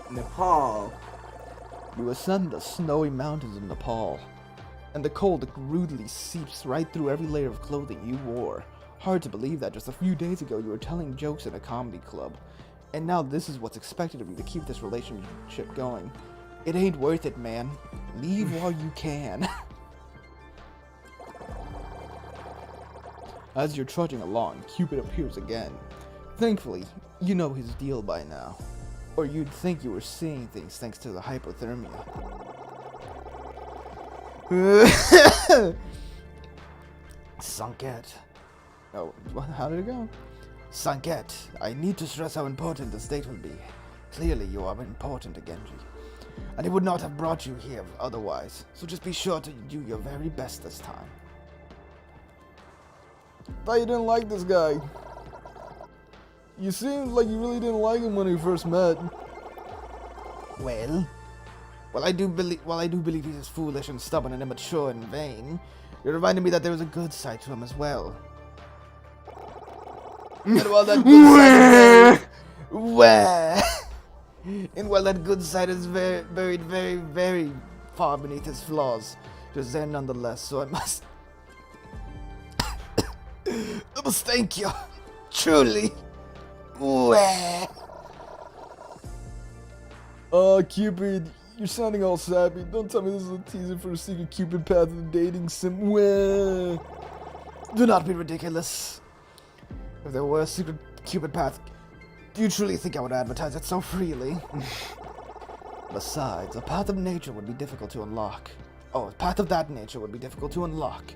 Nepal. You ascend the snowy mountains of Nepal, and the cold rudely seeps right through every layer of clothing you wore. Hard to believe that just a few days ago you were telling jokes in a comedy club, and now this is what's expected of you to keep this relationship going. It ain't worth it, man. Leave while you can. As you're trudging along, Cupid appears again. Thankfully, you know his deal by now. Or you'd think you were seeing things thanks to the hypothermia. Sanket. Oh, how did it go? Sanket, I need to stress how important this date will be. Clearly you are important to Genji, and he would not have brought you here otherwise, so just be sure to do your very best this time. Thought you didn't like this guy. You seemed like you really didn't like him when we first met. Well, while I do believe he's as foolish and stubborn and immature and vain, you reminded me that there was a good side to him as well. And while that good side is there, And while that good side is buried very, very far beneath his flaws, it is there nonetheless, so I must... I must thank you. Truly. Cupid, you're sounding all sappy. Don't tell me this is a teaser for a secret Cupid path of the dating sim. Do not be ridiculous. If there were a secret Cupid path, do you truly think I would advertise it so freely? Besides, a path of nature would be difficult to unlock. Oh, a path of that nature would be difficult to unlock.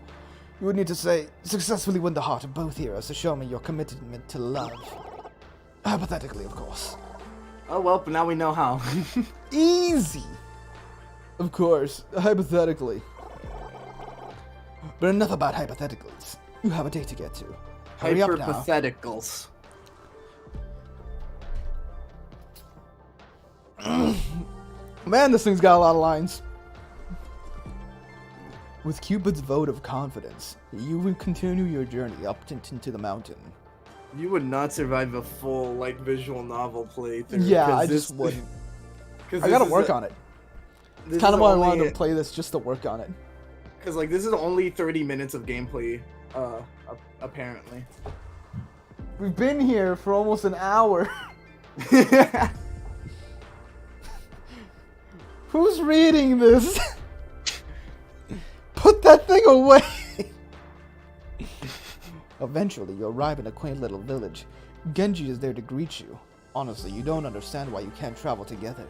You would need to say, successfully win the heart of both heroes to show me your commitment to love. Hypothetically, of course. Oh well, but now we know how. Easy! Of course, hypothetically. But enough about hypotheticals. You have a date to get to. Hurry up now. Hyperpatheticals. Man, this thing's got a lot of lines. With Cupid's vote of confidence, you will continue your journey up into the mountain. You would not survive a full, like, visual novel playthrough. Yeah, I just wouldn't. I gotta work on it. It's kind of why I wanted to play this, just to work on it. Because, like, this is only 30 minutes of gameplay, apparently. We've been here for almost an hour. Who's reading this? Put that thing away! Eventually, you arrive in a quaint little village. Genji is there to greet you. Honestly, you don't understand why you can't travel together.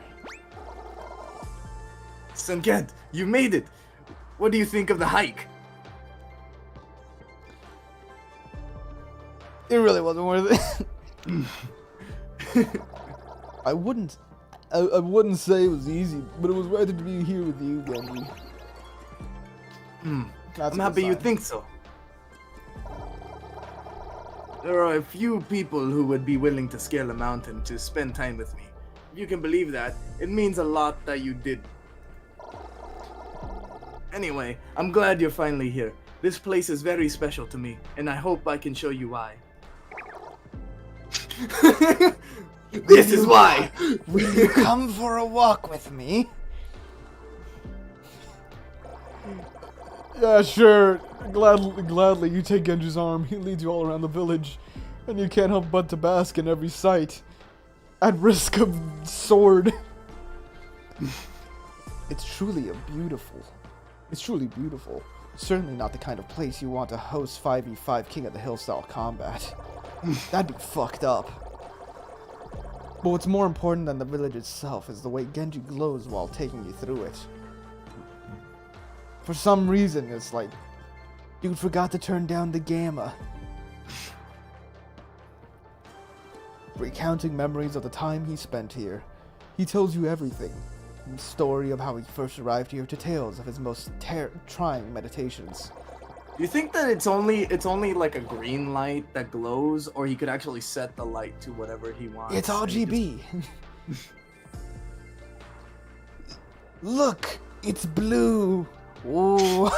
Senkent, you made it! What do you think of the hike? It really wasn't worth it. I wouldn't say it was easy, but it was worth it to be here with you, Genji. I'm happy you think so. There are a few people who would be willing to scale a mountain to spend time with me. If you can believe that, it means a lot that you did. Anyway, I'm glad you're finally here. This place is very special to me, and I hope I can show you why. This is why! Will you come for a walk with me? Yeah, sure. Gladly, you take Genji's arm. He leads you all around the village, and you can't help but to bask in every sight, at risk of sword. It's truly beautiful. Certainly not the kind of place you want to host 5v5 King of the Hill style combat. That'd be fucked up. But what's more important than the village itself is the way Genji glows while taking you through it. For some reason, it's like, dude forgot to turn down the gamma. Recounting memories of the time he spent here, he tells you everything. From the story of how he first arrived here to tales of his most trying meditations. You think that it's only like a green light that glows, or he could actually set the light to whatever he wants? It's RGB. Look, it's blue. Ooh.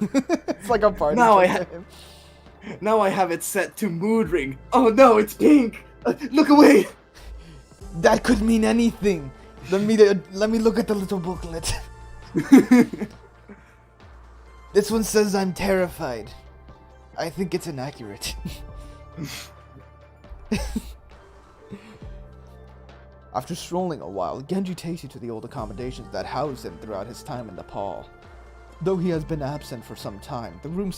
It's like a party. Now I have it set to mood ring. Oh no, it's pink. Look away. That could mean anything. Let me look at the little booklet. This one says I'm terrified. I think it's inaccurate. After strolling a while, Genji takes you to the old accommodations that housed him throughout his time in Nepal. Though he has been absent for some time, the room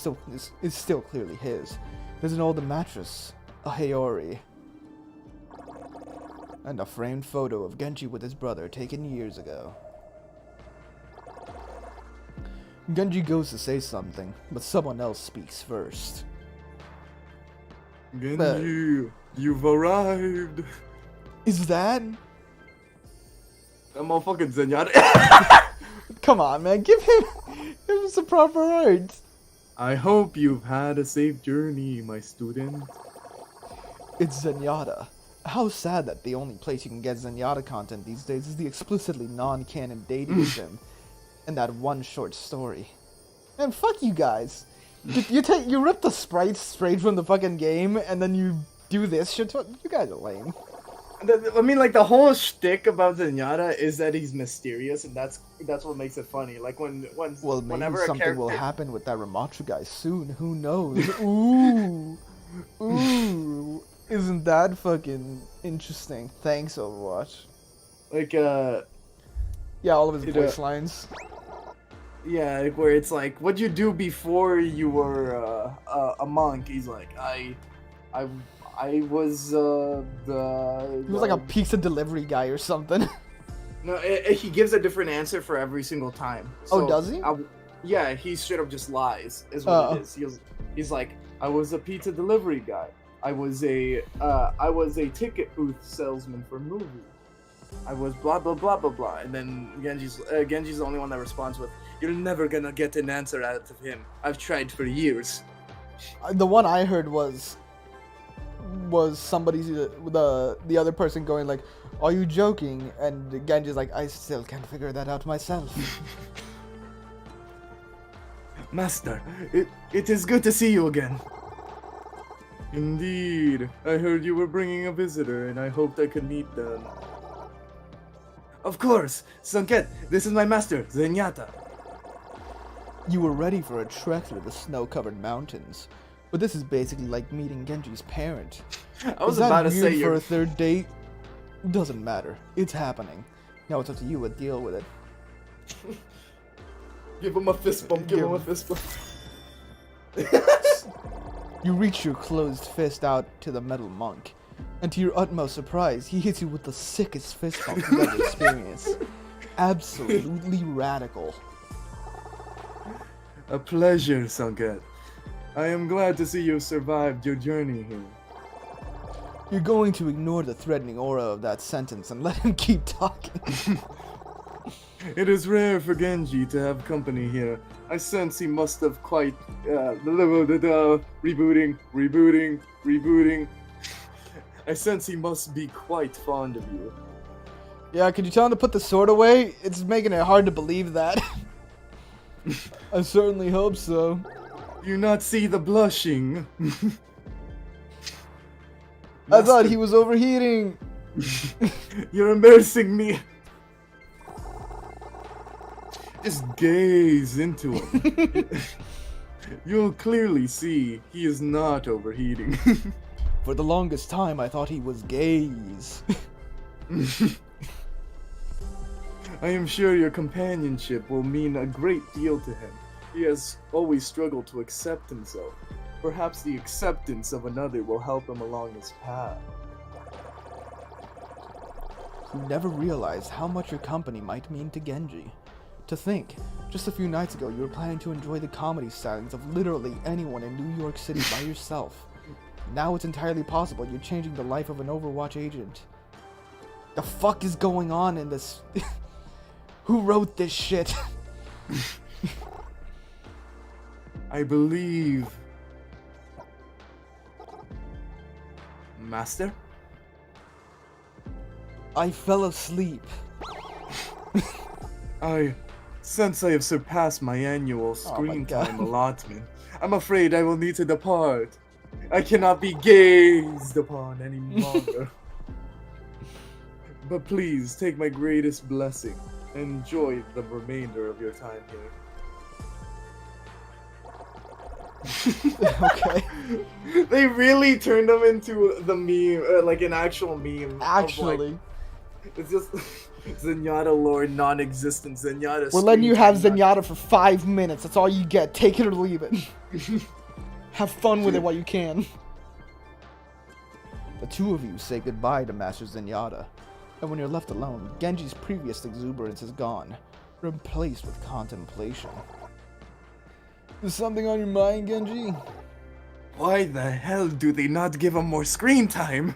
is still clearly his. There's an old mattress, a Haori, and a framed photo of Genji with his brother taken years ago. Genji goes to say something, but someone else speaks first. Genji, you've arrived. Is that? That motherfucking Zenyatta. Come on, man, give him some proper art. I hope you've had a safe journey, my student. It's Zenyatta. How sad that the only place you can get Zenyatta content these days is the explicitly non-canon dating sim, and that one short story. And fuck you guys. You rip the sprites straight from the fucking game, and then you do this shit. You guys are lame. I mean, like the whole shtick about Zenyatta is that he's mysterious, and that's what makes it funny. Like Well, maybe whenever a something will character, happen with that Ramattra guy soon. Who knows? Ooh, ooh, isn't that fucking interesting? Thanks, Overwatch. like Yeah, all of his it, voice lines. yeah, like, where it's like, what'd you do before you were a monk? He's like, I, I was He was like a pizza delivery guy or something. No, he gives a different answer for every single time. Oh, So, does he? yeah, he straight up just lies. Is what it is. He's like, I was a pizza delivery guy. I was a ticket booth salesman for movies. I was blah blah blah blah blah. And then Genji's the only one that responds with, "You're never gonna get an answer out of him. I've tried for years." The one I heard was somebody's the other person going like, "Are you joking?" And Genji's like, "I still can't figure that out myself." Master, it is good to see you again. Indeed. I heard you were bringing a visitor, and I hoped I could meet them. Of course! Sanket, this is my master, Zenyatta. You were ready for a trek through the snow-covered mountains, but this is basically like meeting Genji's parent. I was Is that about to weird say for you're... a third date? Doesn't matter. It's happening. Now it's up to you to deal with it. Give him a fist bump, give him a fist bump. You reach your closed fist out to the metal monk, and to your utmost surprise, he hits you with the sickest fist bump you've ever experienced. Absolutely radical. A pleasure, Sanket. I am glad to see you survived your journey here. You're going to ignore the threatening aura of that sentence and let him keep talking. It is rare for Genji to have company here. I sense he must have quite rebooting. I sense he must be quite fond of you. Yeah, could you tell him to put the sword away? It's making it hard to believe that. I certainly hope so. You not see the blushing? I thought he was overheating. You're embarrassing me. Just gaze into him. You'll clearly see he is not overheating. For the longest time, I thought he was gays. I am sure your companionship will mean a great deal to him. He has always struggled to accept himself. Perhaps the acceptance of another will help him along his path. You never realized how much your company might mean to Genji. To think, just a few nights ago you were planning to enjoy the comedy stylings of literally anyone in New York City by yourself. Now it's entirely possible you're changing the life of an Overwatch agent. The fuck is going on in this? Who wrote this shit? I believe... Master? I fell asleep. Since I have surpassed my annual screen God. time allotment, I'm afraid I will need to depart. I cannot be gazed upon any longer. But please, take my greatest blessing and enjoy the remainder of your time here. Okay. They really turned him into the meme, like an actual meme. Actually. It's just Zenyatta lore non-existent. Zenyatta. We're letting you have screen Zenyatta for 5 minutes. That's all you get. Take it or leave it. Have fun with it while you can. The two of you say goodbye to Master Zenyatta. And when you're left alone, Genji's previous exuberance is gone, replaced with contemplation. Is something on your mind, Genji? Why the hell do they not give him more screen time?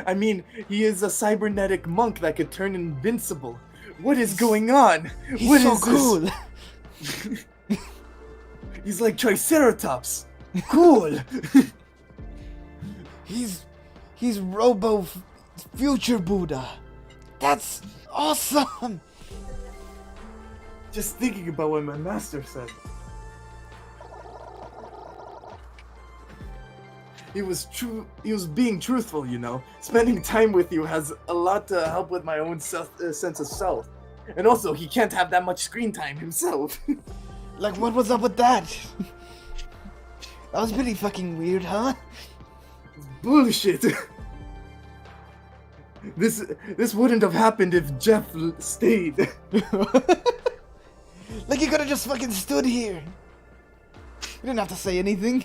I mean, he is a cybernetic monk that could turn invincible. What is going on? He's What so is cool. this? He's like Triceratops. Cool. He's Robo Future Buddha. That's awesome. Just thinking about what my master said. he was being truthful, you know. Spending time with you has a lot to help with my own sense of self. And also, he can't have that much screen time himself. Like, what was up with that? That was pretty fucking weird, huh? Bullshit. This wouldn't have happened if Jeff stayed. Like, you could have just fucking stood here. You didn't have to say anything.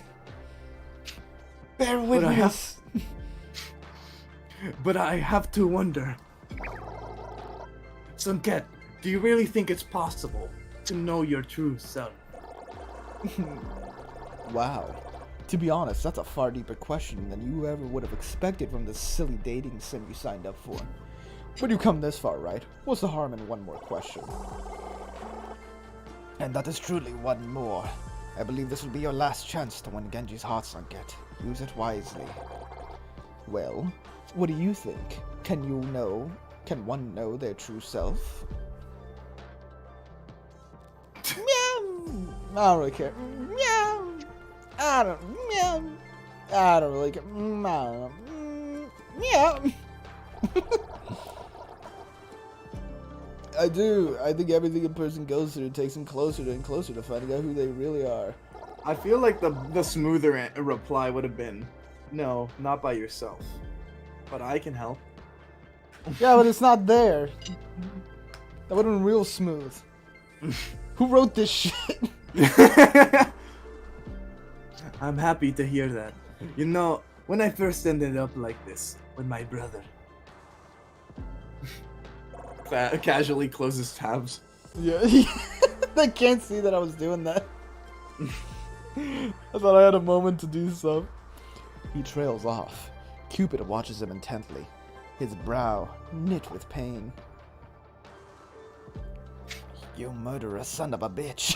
Bear witness. But I have to wonder. Sunket, do you really think it's possible to know your true self? Wow. To be honest, that's a far deeper question than you ever would have expected from this silly dating sim you signed up for. But you come this far, right? What's the harm in one more question? And that is truly one more. I believe this will be your last chance to win Genji's heart, Sunket. Use it wisely. Well, what do you think? Can one know their true self? Meow! I don't really care. Meow! I don't really care. Meow! I do. I think everything a person goes through takes them closer and closer to finding out who they really are. I feel like the smoother reply would have been, no, not by yourself. But I can help. Yeah, but it's not there. That would have been real smooth. Who wrote this shit? I'm happy to hear that. You know, when I first ended up like this with my brother, casually closes tabs. Yeah, they can't see that I was doing that. I thought I had a moment to do so. He trails off. Cupid watches him intently, his brow knit with pain. You murderous son of a bitch.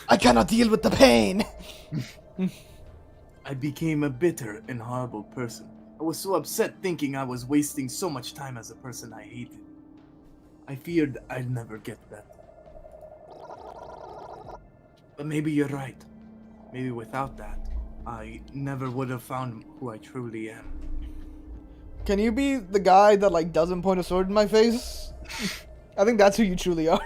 I cannot deal with the pain. I became a bitter and horrible person. I was so upset thinking I was wasting so much time as a person I hated. I feared I'd never get better. But maybe you're right. Maybe without that, I never would have found who I truly am. Can you be the guy that, like, doesn't point a sword in my face? I think that's who you truly are.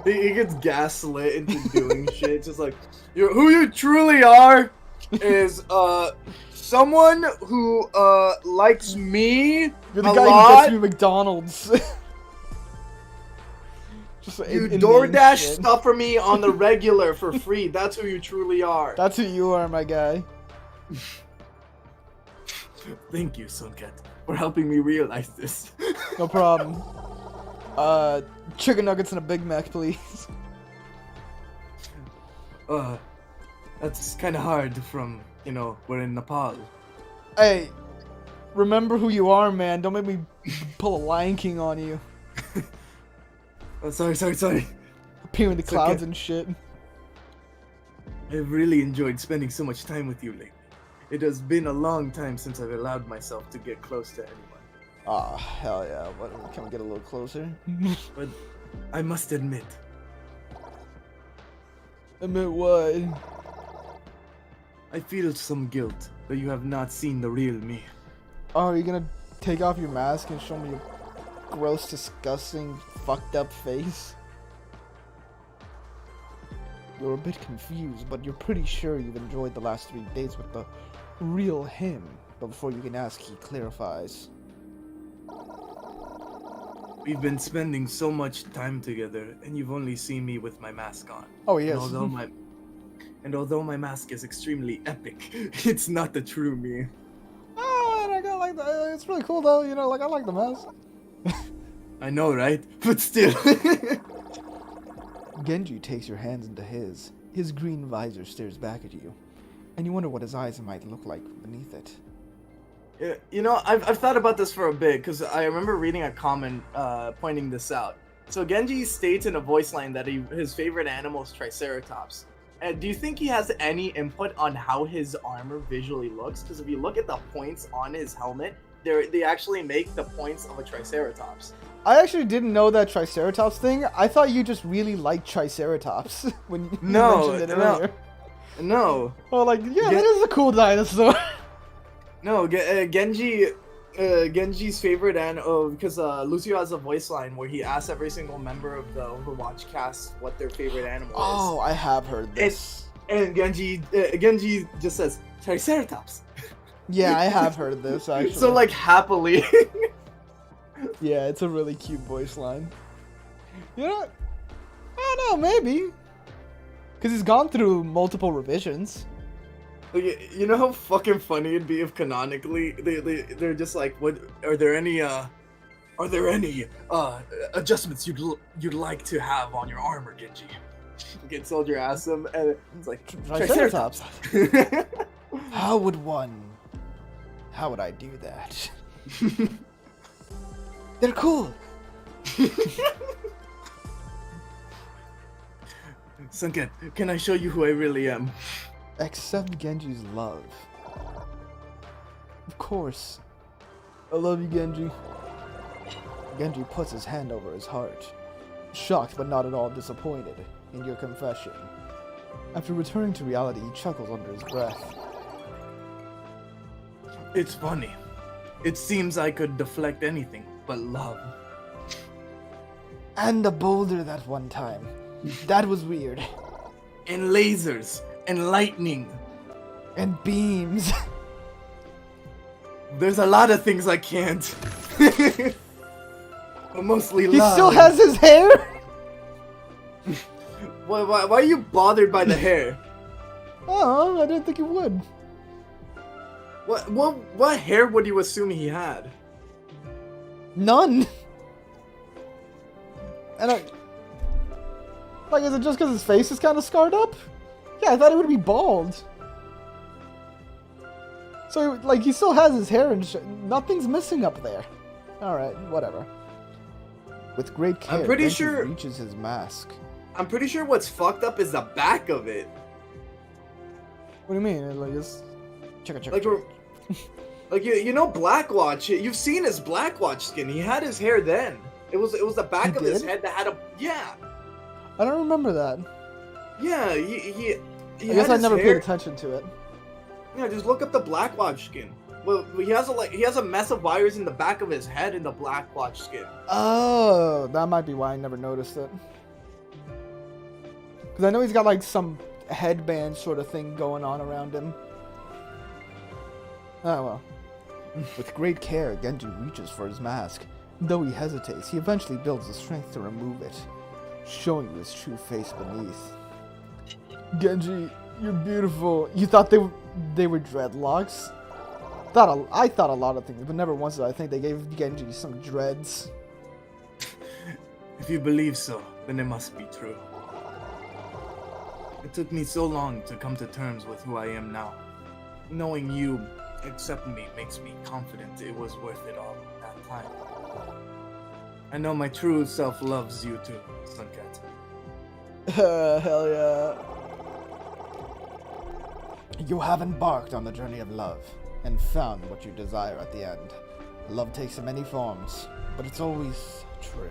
He gets gaslit into doing shit. Just like, who you truly are is someone who likes me You're the a guy lot. who gets me McDonald's. Just You inane DoorDash shit. stuff for me on the regular for free. That's who you truly are. That's who you are, my guy. Thank you, Sunket, for helping me realize this. No problem. Chicken nuggets and a Big Mac, please. That's kind of hard from, you know, we're in Nepal. Hey, remember who you are, man. Don't make me pull a Lion King on you. Oh, sorry. Appear in the It's clouds okay. and shit. I've really enjoyed spending so much time with you lately. It has been a long time since I've allowed myself to get close to anyone. Aw, hell yeah. What, can we get a little closer? But I must admit, Admit what? I feel some guilt that you have not seen the real me. Oh, are you gonna take off your mask and show me your gross, disgusting, fucked up face? You're a bit confused, but you're pretty sure you've enjoyed the last 3 days with the real him. But before you can ask, he clarifies. We've been spending so much time together, and you've only seen me with my mask on. Oh, yes. And although my mask is extremely epic, it's not the true me. Oh, I got like that. It's really cool though, you know, like I like the mask. I know, right? But still. Genji takes your hands into his. His green visor stares back at you, and you wonder what his eyes might look like beneath it. Yeah, you know, I've thought about this for a bit, because I remember reading a comment pointing this out. So Genji states in a voice line that his favorite animal is Triceratops. And do you think he has any input on how his armor visually looks? Because if you look at the points on his helmet, they actually make the points of a Triceratops. I actually didn't know that Triceratops thing. I thought you just really liked Triceratops when you mentioned it earlier. No. Oh, like, yeah, that is a cool dinosaur. No, Genji's favorite because Lucio has a voice line where he asks every single member of the Overwatch cast what their favorite animal is. Oh, I have heard this. And Genji just says Triceratops. Yeah, I have heard this actually. So like happily. Yeah, it's a really cute voice line. You know, I don't know, maybe. Because he's gone through multiple revisions. You know how fucking funny it'd be if canonically they're just like, what are there any adjustments you'd like to have on your armor, Genji? Get soldier asks him, and it's like Triceratops. How would I do that? They're cool. Sunken, can I show you who I really am? Accept Genji's love. Of course. I love you, Genji. Genji puts his hand over his heart, shocked but not at all disappointed in your confession. After returning to reality, he chuckles under his breath. It's funny. It seems I could deflect anything but love. And a boulder that one time. That was weird. And lasers. And lightning. And beams. There's a lot of things I can't. But mostly love. He still has his hair? Why are you bothered by the hair? Oh, I didn't think you would. What hair would you assume he had? None. And like, is it just because his face is kind of scarred up? Yeah, I thought it would be bald. So, like, he still has his hair and nothing's missing up there. Alright, whatever. With great care, I'm pretty Genji sure reaches his mask. I'm pretty sure what's fucked up is the back of it. What do you mean? Like, it's... Check. Like you know Blackwatch. You've seen his Blackwatch skin. He had his hair then. It was the back of his head that had a I don't remember that. Yeah, he I guess I never paid attention to it. Yeah, just look up the Blackwatch skin. Well, he has a mess of wires in the back of his head in the Blackwatch skin. Oh, that might be why I never noticed it. Because I know he's got like some headband sort of thing going on around him. Oh well. With great care, Genji reaches for his mask. Though he hesitates, he eventually builds the strength to remove it, showing you his true face beneath. Genji, you're beautiful. You thought they were dreadlocks? I thought a lot of things, but never once did I think they gave Genji some dreads. If you believe so, then it must be true. It took me so long to come to terms with who I am now. Knowing you accept me makes me confident it was worth it all that time. I know my true self loves you too, Suncat. Hell yeah. You have embarked on the journey of love, and found what you desire at the end. Love takes many forms, but it's always true.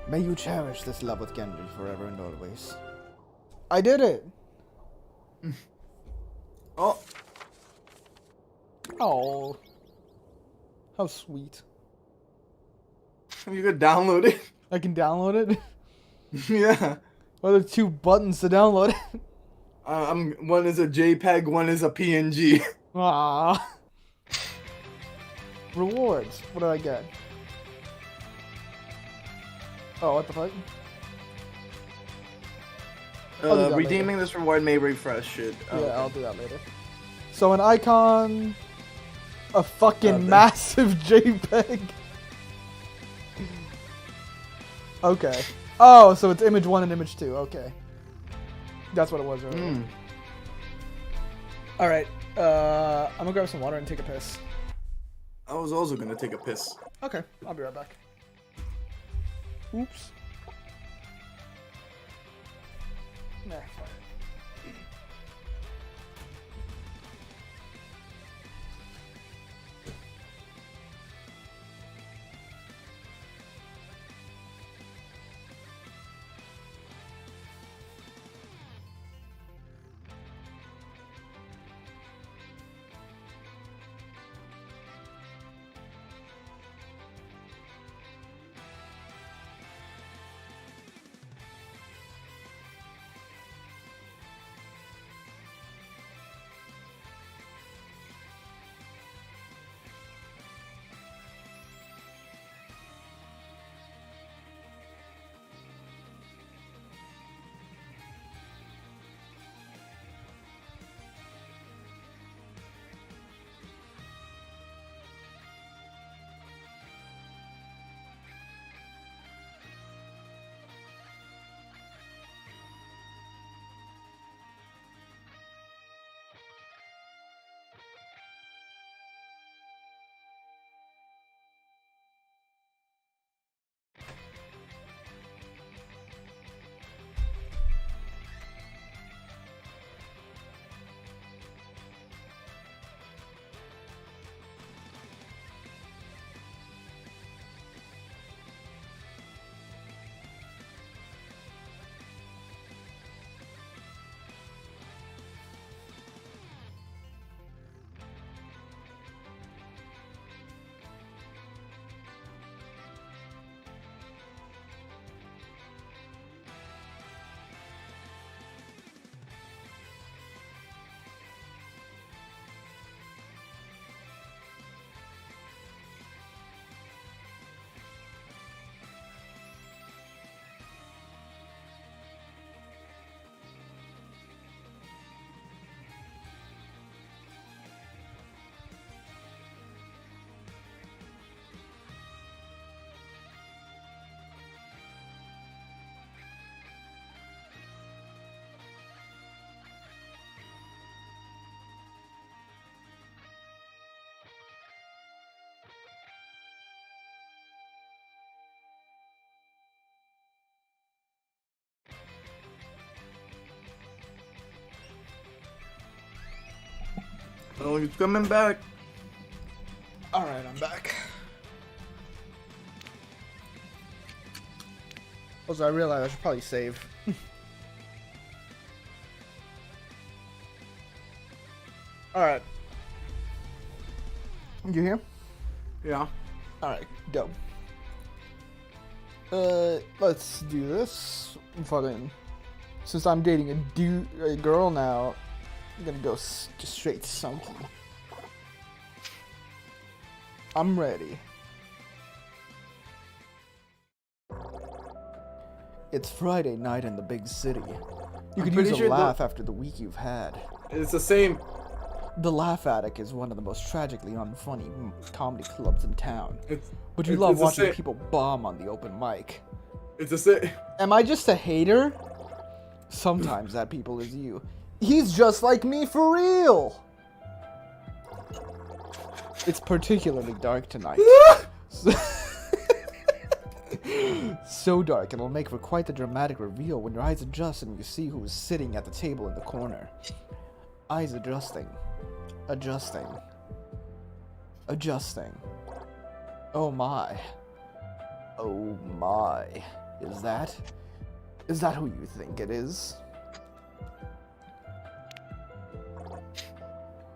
May you cherish this love with Genji forever and always. I did it! Oh. Oh. How sweet. You could download it. I can download it? Yeah. What are the two buttons to download it? One is a JPEG, one is a PNG. Ah. Rewards. What did I get? Oh, what the fuck? Redeeming this reward may refresh shit. Yeah, okay. I'll do that later. So an icon, a fucking massive JPEG. Okay. Oh, so it's image 1 and image 2. Okay. That's what it was earlier. Alright. I'm gonna grab some water and take a piss. I was also gonna take a piss. Okay, I'll be right back. Oops. Nah, fine. Oh, he's coming back. Alright, I'm back. Also, I realized I should probably save. Alright. You here? Yeah. Alright, dope. Let's do this. Fucking. Since I'm dating a girl now, I'm gonna go just straight sunky. I'm ready. It's Friday night in the big city. You could use a laugh after the week you've had. It's the same. The Laugh Attic is one of the most tragically unfunny comedy clubs in town. But you it's love the watching same. people bomb on the open mic. It's the same. Am I just a hater? Sometimes that people is you. He's just like me for real! It's particularly dark tonight. So dark it'll make for quite the dramatic reveal when your eyes adjust and you see who is sitting at the table in the corner. Eyes adjusting. Adjusting. Adjusting. Oh my. Oh my. Is that who you think it is?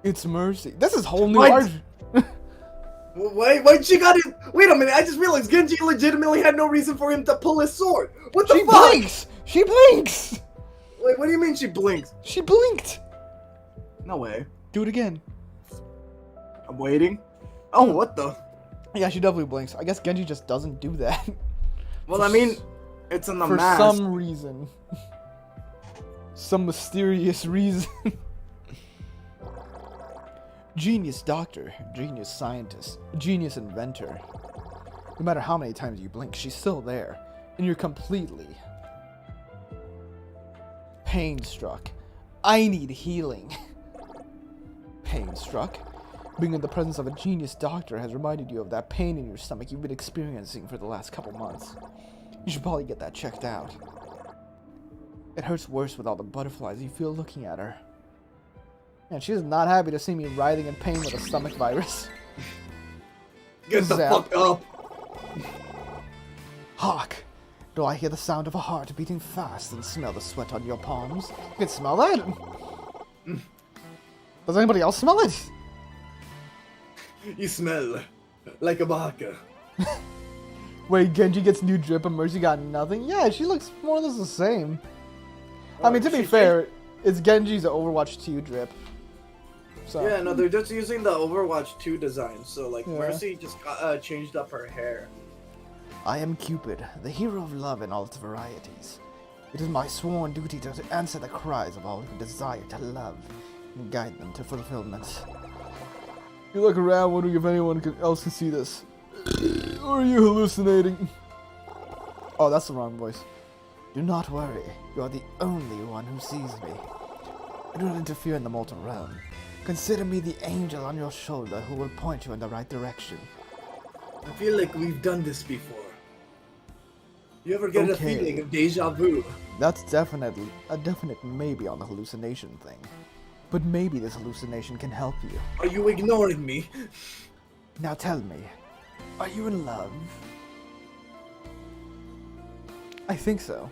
It's Mercy. This is whole new art. Wait, she got it. Wait a minute, I just realized Genji legitimately had no reason for him to pull his sword. What the She fuck? blinks! She blinks! Wait, what do you mean she blinks? She blinked! No way. Do it again. I'm waiting. Oh, what the? Yeah, she definitely blinks. I guess Genji just doesn't do that. Well, I mean, it's in the For mask. some reason. Some mysterious reason. Genius doctor, genius scientist, genius inventor. No matter how many times you blink, she's still there. And you're completely pain-struck. I need healing. Pain-struck? Being in the presence of a genius doctor has reminded you of that pain in your stomach you've been experiencing for the last couple months. You should probably get that checked out. It hurts worse with all the butterflies you feel looking at her. And she is not happy to see me writhing in pain with a stomach virus. Get the fuck up. Hark! Do I hear the sound of a heart beating fast and smell the sweat on your palms? You can smell that? Does anybody else smell it? You smell like a baka. Wait, Genji gets new drip and Mercy got nothing? Yeah, she looks more or less the same. I mean, to be fair, it's Genji's Overwatch 2 drip. So. Yeah, no, they're just using the Overwatch 2 design, so like Yeah. Mercy just changed up her hair. I am Cupid, the hero of love in all its varieties. It is my sworn duty to answer the cries of all who desire to love and guide them to fulfillment. You look around wondering if anyone else can see this. Or are you hallucinating? Oh, that's the wrong voice. Do not worry, you are the only one who sees me. I do not interfere in the mortal realm. Consider me the angel on your shoulder who will point you in the right direction. I feel like we've done this before. You ever get a Okay. feeling of deja vu? That's definitely a definite maybe on the hallucination thing. But maybe this hallucination can help you. Are you ignoring me? Now tell me, are you in love? I think so.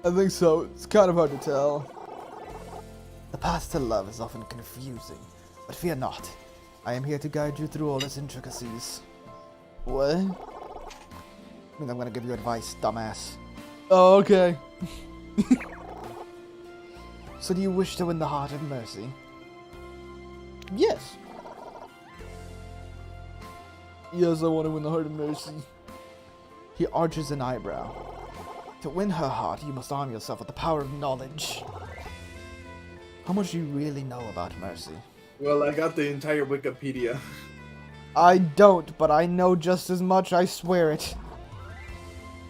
I think so. It's kind of hard to tell. The path to love is often confusing, but fear not. I am here to guide you through all its intricacies. What? I mean, I'm gonna give you advice, dumbass. Oh, okay. So do you wish to win the heart of Mercy? Yes. Yes, I want to win the heart of Mercy. He arches an eyebrow. To win her heart, you must arm yourself with the power of knowledge. How much do you really know about Mercy? Well, I got the entire Wikipedia. I don't, but I know just as much, I swear it.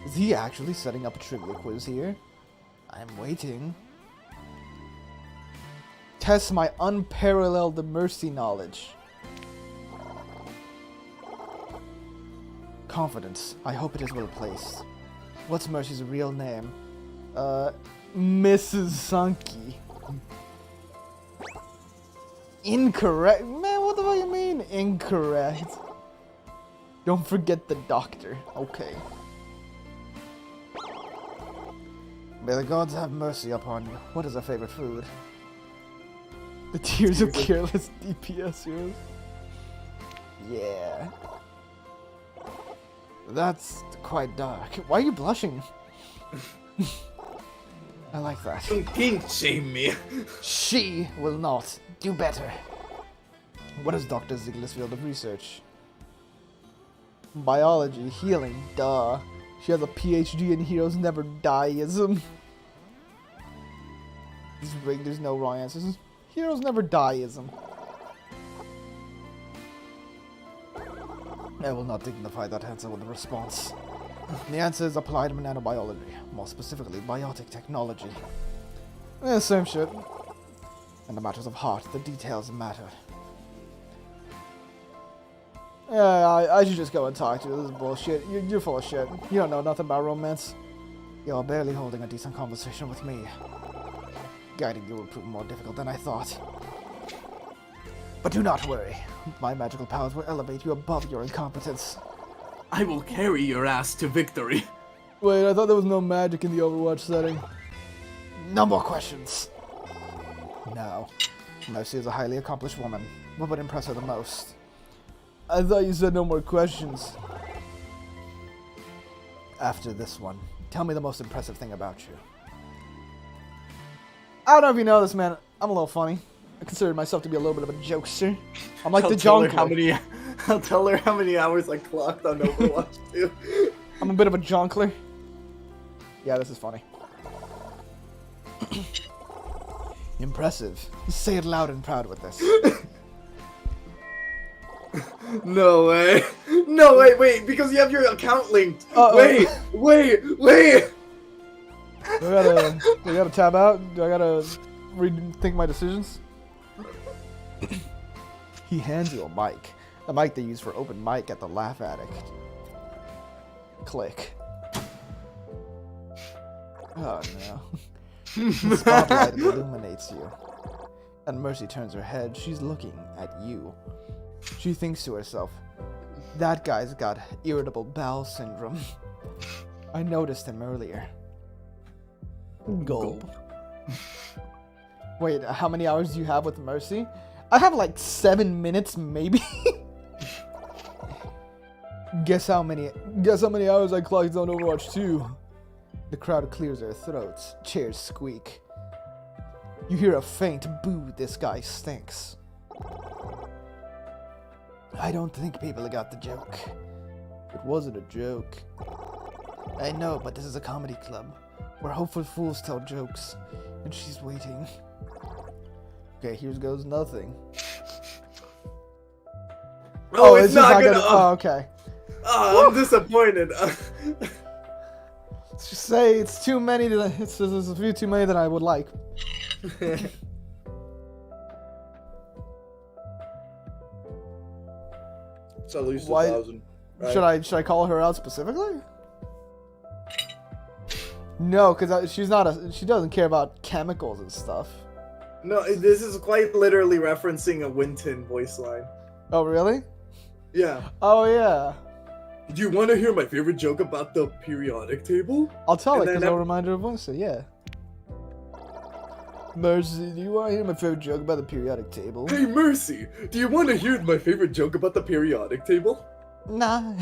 Is he actually setting up a trivia quiz here? I'm waiting. Test my unparalleled Mercy knowledge. Confidence. I hope it is well placed. What's Mercy's real name? Mrs. Sunky. Incorrect. Man, what the fuck you mean? Incorrect. Don't forget the doctor. Okay. May the gods have mercy upon you. What is our favorite food? The tears of careless DPS heroes. Yeah. That's quite dark. Why are you blushing? I like that. Don't kink shame me. She will not. Do better. What is Dr. Ziegler's field of research? Biology, healing, duh. She has a PhD in heroes never dieism. This is rigged, there's no wrong answers. Heroes never dieism. I will not dignify that answer with a response. The answer is applied nanobiology, more specifically biotic technology. Same shit. In the matters of heart, the details matter. Yeah, I should just go and talk to you. This is bullshit. You're full of shit. You don't know nothing about romance. You're barely holding a decent conversation with me. Guiding you will prove more difficult than I thought. But do not worry. My magical powers will elevate you above your incompetence. I will carry your ass to victory. Wait, I thought there was no magic in the Overwatch setting. No more questions. Now, Mercy is a highly accomplished woman. What would impress her the most? I thought you said no more questions. After this one, tell me the most impressive thing about you. I don't know if you know this, man. I'm a little funny. I consider myself to be a little bit of a jokester. I'm like the jonkler. I'll tell her how many hours I clocked on Overwatch 2. I'm a bit of a jonkler. Yeah, this is funny. Impressive. Say it loud and proud with this. No way. No, wait, because you have your account linked. Wait. Do I gotta tab out? Do I gotta rethink my decisions? He hands you a mic. The mic they use for open mic at the Laugh Addict. Click. Oh no. The spotlight illuminates you. And Mercy turns her head. She's looking at you. She thinks to herself, that guy's got irritable bowel syndrome. I noticed him earlier. Gulp. Wait, how many hours do you have with Mercy? I have like 7 minutes, maybe. Guess how many hours I clocked on Overwatch 2. The crowd clears their throats. Chairs squeak. You hear a faint boo. This guy stinks. I don't think people got the joke. It wasn't a joke. I know, but this is a comedy club where hopeful fools tell jokes, and she's waiting. Okay, here goes nothing. Oh, it's not gonna. Oh, okay. Oh, I'm disappointed. Let's just say it's too many. There's a few too many that I would like. It's at least Why- 1,000. Right? Should I call her out specifically? No, because she doesn't care about chemicals and stuff. No, this is quite literally referencing a Winton voice line. Oh really? Yeah. Oh yeah. Do you want to hear my favorite joke about the periodic table? I'll tell her And because then I'll remind her of voice. So yeah. Mercy, do you want to hear my favorite joke about the periodic table? Hey Mercy, do you want to hear my favorite joke about the periodic table? Nah.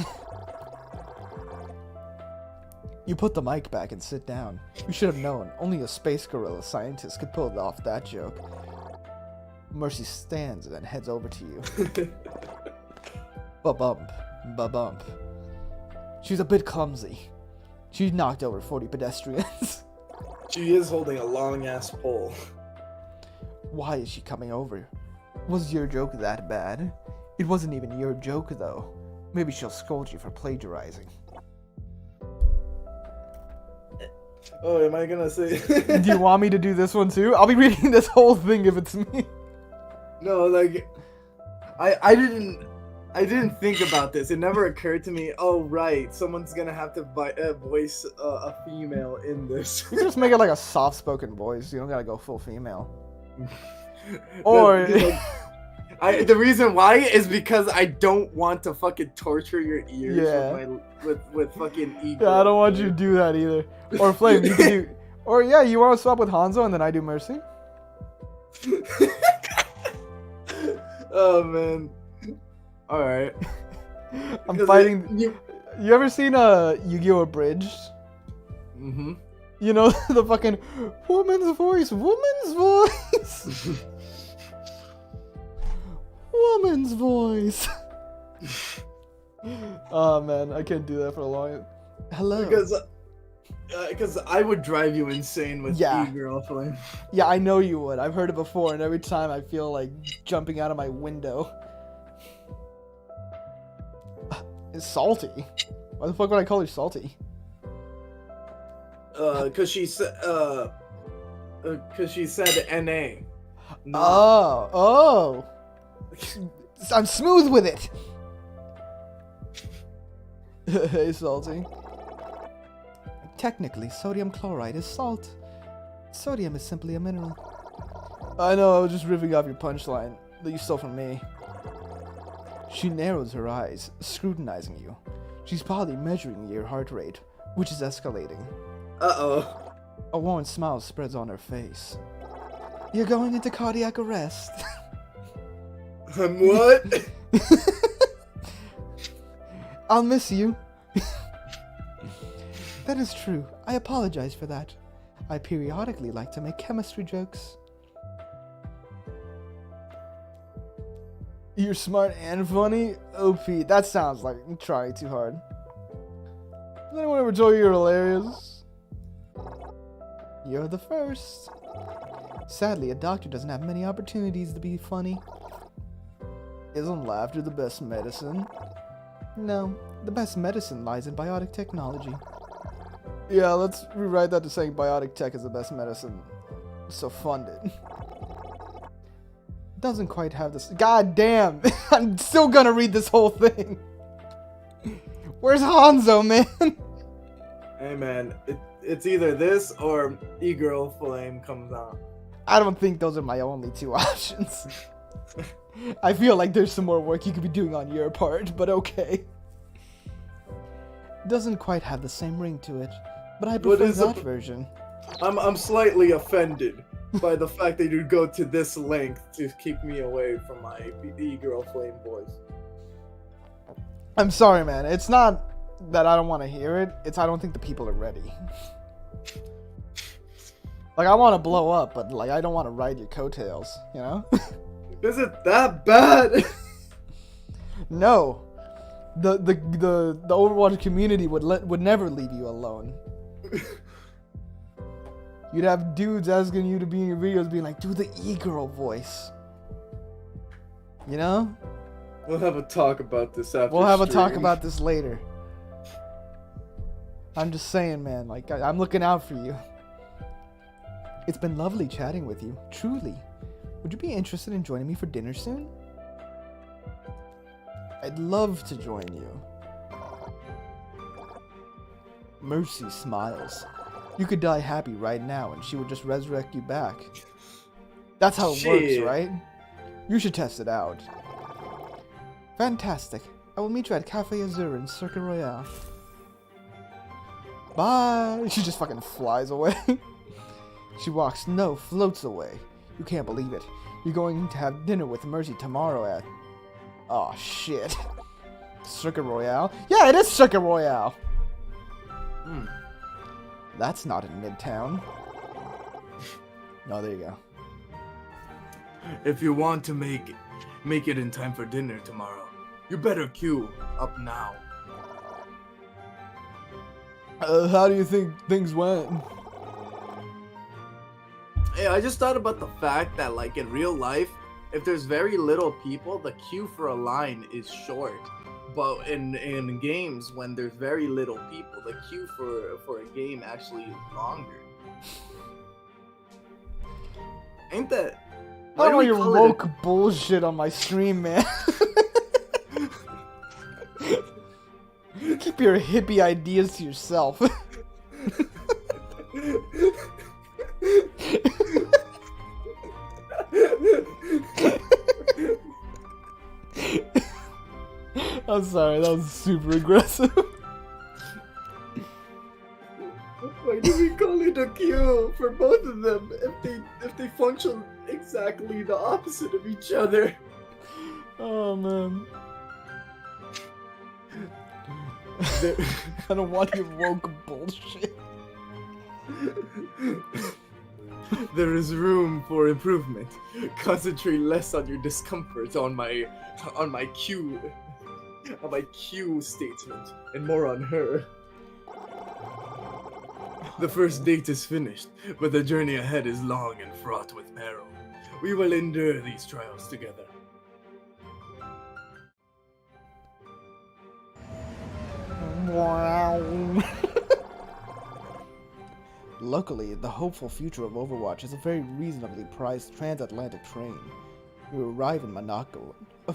You put the mic back and sit down. You should have known. Only a space gorilla scientist could pull off that joke. Mercy stands and then heads over to you. Ba-bump. Ba-bump. She's a bit clumsy. She knocked over 40 pedestrians. She is holding a long ass pole. Why is she coming over? Was your joke that bad? It wasn't even your joke, though. Maybe she'll scold you for plagiarizing. Oh, am I gonna say? Do you want me to do this one too? I'll be reading this whole thing if it's me. No, like, I didn't think about this. It never occurred to me. Oh right, someone's gonna have to voice a female in this. You just make it like a soft-spoken voice. You don't gotta go full female. Or The reason why is because I don't want to fucking torture your ears Yeah. with fucking ego. Yeah, I don't want you to do that either. Or Flame, you can do. Or yeah, you want to swap with Hanzo and then I do Mercy? Oh man. All right. I'm fighting. You ever seen Yu-Gi-Oh! Abridged? Mm-hmm. You know the fucking woman's voice, woman's voice, woman's voice. Oh man, I can't do that for a long. Hello. Because I would drive you insane with e-girl Flame. Yeah, I know you would. I've heard it before, and every time I feel like jumping out of my window. It's salty. Why the fuck would I call her salty? Cause she said NA. Oh. I'm smooth with it. Hey, salty. Technically, sodium chloride is salt. Sodium is simply a mineral. I know, I was just riffing off your punchline that you stole from me. She narrows her eyes, scrutinizing you. She's probably measuring your heart rate, which is escalating. Uh-oh. A warm smile spreads on her face. You're going into cardiac arrest. What? I'll miss you. That is true. I apologize for that. I periodically like to make chemistry jokes. You're smart and funny? OP. That sounds like I'm trying too hard. Has anyone ever told you you're hilarious? You're the first. Sadly, a doctor doesn't have many opportunities to be funny. Isn't laughter the best medicine? No, the best medicine lies in biotic technology. Yeah, let's rewrite that to saying biotic tech is the best medicine. So fund it. Doesn't quite have this. God damn! I'm still gonna read this whole thing. Where's Hanzo, man? Hey man, it's either this or e-girl Flame comes out. I don't think those are my only two options. I feel like there's some more work you could be doing on your part, but okay. Doesn't quite have the same ring to it, but I prefer that version. I'm slightly offended by the fact that you'd go to this length to keep me away from my e-girl Flame voice. I'm sorry, man. It's not that I don't want to hear it. It's I don't think the people are ready. Like, I want to blow up, but like I don't want to ride your coattails, you know? Is it that bad? No. The Overwatch community would never leave you alone. You'd have dudes asking you to be in your videos being like, do the e-girl voice. You know? We'll have a talk about this after We'll have a stream. talk about this later. I'm just saying, man, like, I'm looking out for you. It's been lovely chatting with you, truly. Would you be interested in joining me for dinner soon? I'd love to join you. Mercy smiles. You could die happy right now and she would just resurrect you back. That's how it works, right? You should test it out. Fantastic. I will meet you at Cafe Azur in Circuit Royale. Bye! She just fucking flies away. She walks, no, floats away. You can't believe it. You're going to have dinner with Mercy tomorrow at... Oh, shit. Circuit Royale? Yeah, it is Circuit Royale! That's not in Midtown. No, there you go. If you want to make it in time for dinner tomorrow, you better queue up now. How do you think things went? Hey, I just thought about the fact that, like, in real life, if there's very little people, the queue for a line is short. But in games, when there's very little people, the queue for a game actually is longer. Ain't that? I don't want your woke bullshit on my stream, man. Keep your hippie ideas to yourself. I'm sorry, that was super aggressive. Why do we call it a queue for both of them if they function exactly the opposite of each other? Oh man. I don't want your woke bullshit. There is room for improvement. Concentrate less on your discomfort on my Q statement and more on her. The first date is finished, but the journey ahead is long and fraught with peril. We will endure these trials together. Wow. Luckily, the hopeful future of Overwatch is a very reasonably priced transatlantic train. You arrive in Monaco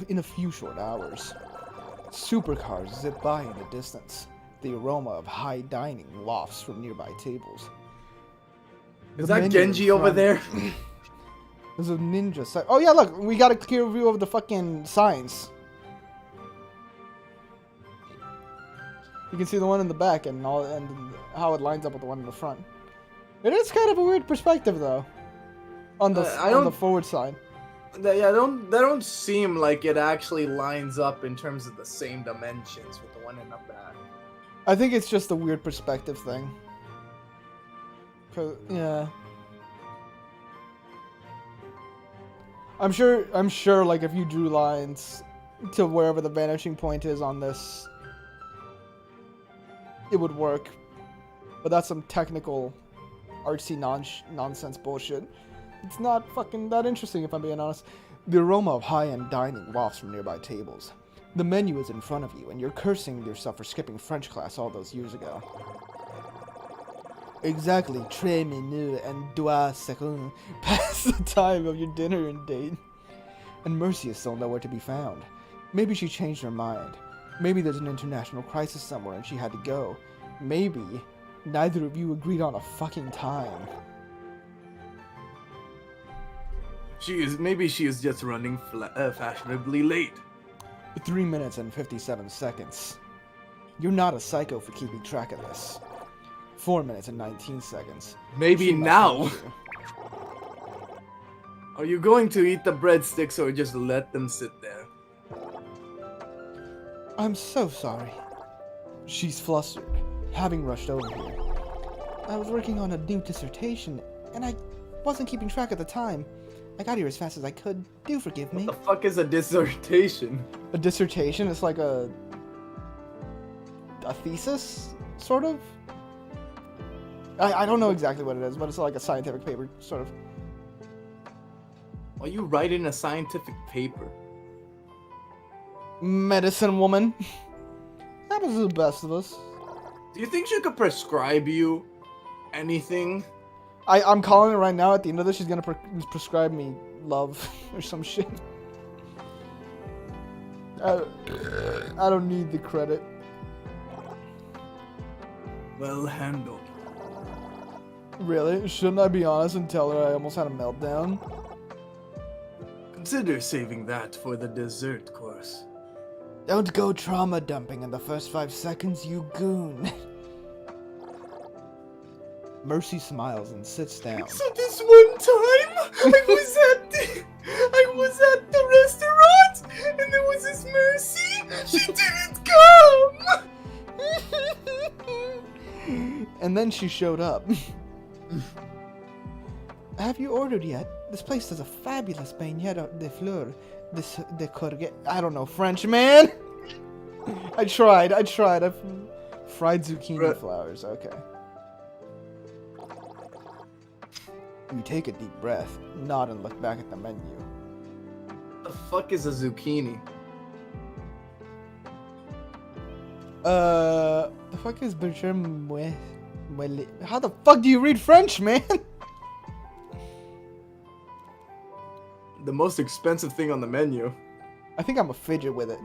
in a few short hours. Supercars zip by in the distance. The aroma of high dining wafts from nearby tables. Is The that menu Genji in over front- there? There's a ninja site. Oh yeah, look, we got a clear view of the fucking signs. You can see the one in the back and how it lines up with the one in the front. It is kind of a weird perspective though. On the on the forward side. They don't seem like it actually lines up in terms of the same dimensions with the one in the back. I think it's just a weird perspective thing. Yeah. I'm sure like if you drew lines to wherever the vanishing point is on this, it would work. But that's some technical artsy nonsense bullshit. It's not fucking that interesting if I'm being honest. The aroma of high-end dining wafts from nearby tables. The menu is in front of you, and you're cursing yourself for skipping French class all those years ago. Exactly, très menu and 2 seconds past the time of your dinner and date. And Mercy is still nowhere to be found. Maybe she changed her mind. Maybe there's an international crisis somewhere and she had to go. Maybe neither of you agreed on a fucking time. Maybe she is just running fashionably late. 3 minutes and 57 seconds. You're not a psycho for keeping track of this. 4 minutes and 19 seconds. Maybe She must now. hate you. Are you going to eat the breadsticks or just let them sit there? I'm so sorry. She's flustered, having rushed over here. I was working on a new dissertation, and I wasn't keeping track at the time. I got here as fast as I could. Do forgive me. What the fuck is a dissertation? A dissertation is like a thesis, sort of? I don't know exactly what it is, but it's like a scientific paper, sort of. Are you writing a scientific paper? Medicine woman. Happens to the best of us. Do you think she could prescribe you anything? I'm calling it right now. At the end of this, she's gonna prescribe me love or some shit. I don't need the credit. Well handled. Really? Shouldn't I be honest and tell her I almost had a meltdown? Consider saving that for the dessert course. Don't go trauma dumping in the first 5 seconds, you goon. Mercy smiles and sits down. So this one time, I was at the restaurant, and there was this Mercy. She didn't come. And then she showed up. Have you ordered yet? This place does a fabulous beignet de fleur. De courgette. I don't know French, man. I tried. Fried zucchini flowers. Okay. You take a deep breath, nod, and look back at the menu. The fuck is a zucchini? The fuck is how the fuck do you read French, man? The most expensive thing on the menu. I think I'm a fidget with it.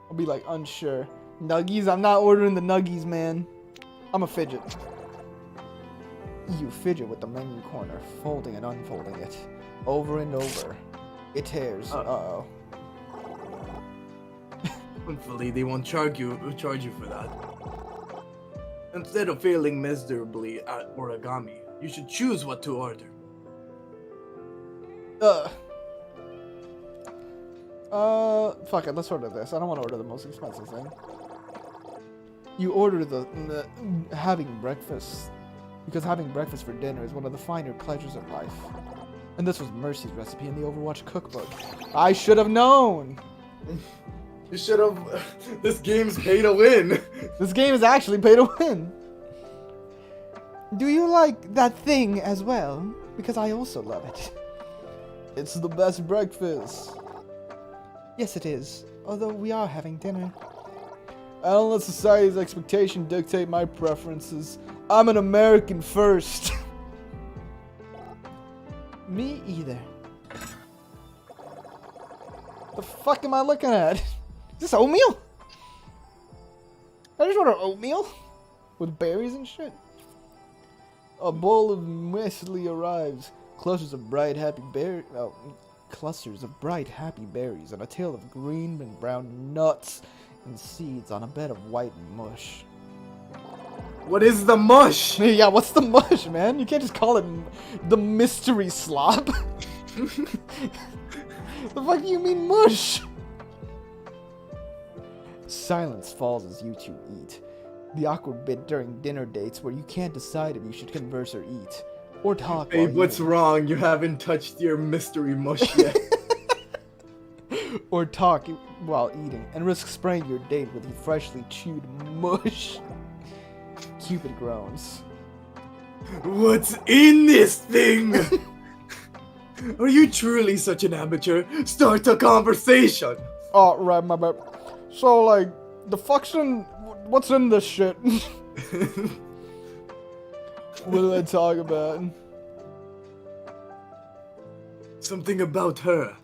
I'll be like unsure. Nuggies? I'm not ordering the nuggies, man. I'm a fidget. You fidget with the menu corner, folding and unfolding it. Over and over. It tears. Uh-oh. Hopefully they won't charge you for that. Instead of failing miserably at origami, you should choose what to order. Fuck it, let's order this. I don't want to order the most expensive thing. You order the having breakfast, because having breakfast for dinner is one of the finer pleasures of life. And this was Mercy's recipe in the Overwatch cookbook. I should have known! You should have... This game's pay to win! This game is actually pay to win! Do you like that thing as well? Because I also love it. It's the best breakfast. Yes, it is. Although we are having dinner. I don't let society's expectation dictate my preferences. I'm an American first. Me either. The fuck am I looking at? Is this oatmeal? I just ordered oatmeal with berries and shit. A bowl of muesli arrives. Clusters of bright, happy berries. Oh, clusters of bright, happy berries and a tail of green and brown nuts and seeds on a bed of white mush. What is the mush? Yeah, what's the mush, man? You can't just call it the mystery slop. The fuck do you mean mush? Silence falls as you two eat. The awkward bit during dinner dates where you can't decide if you should converse or eat. Or talk. Babe, what's wrong? You haven't touched your mystery mush yet. Or talk while eating and risk spraying your date with the freshly chewed mush. Cupid groans. What's in this thing? Are you truly such an amateur? Start a conversation. Oh, right, my bad. So, like, what's in this shit? What do they talk about? Something about her.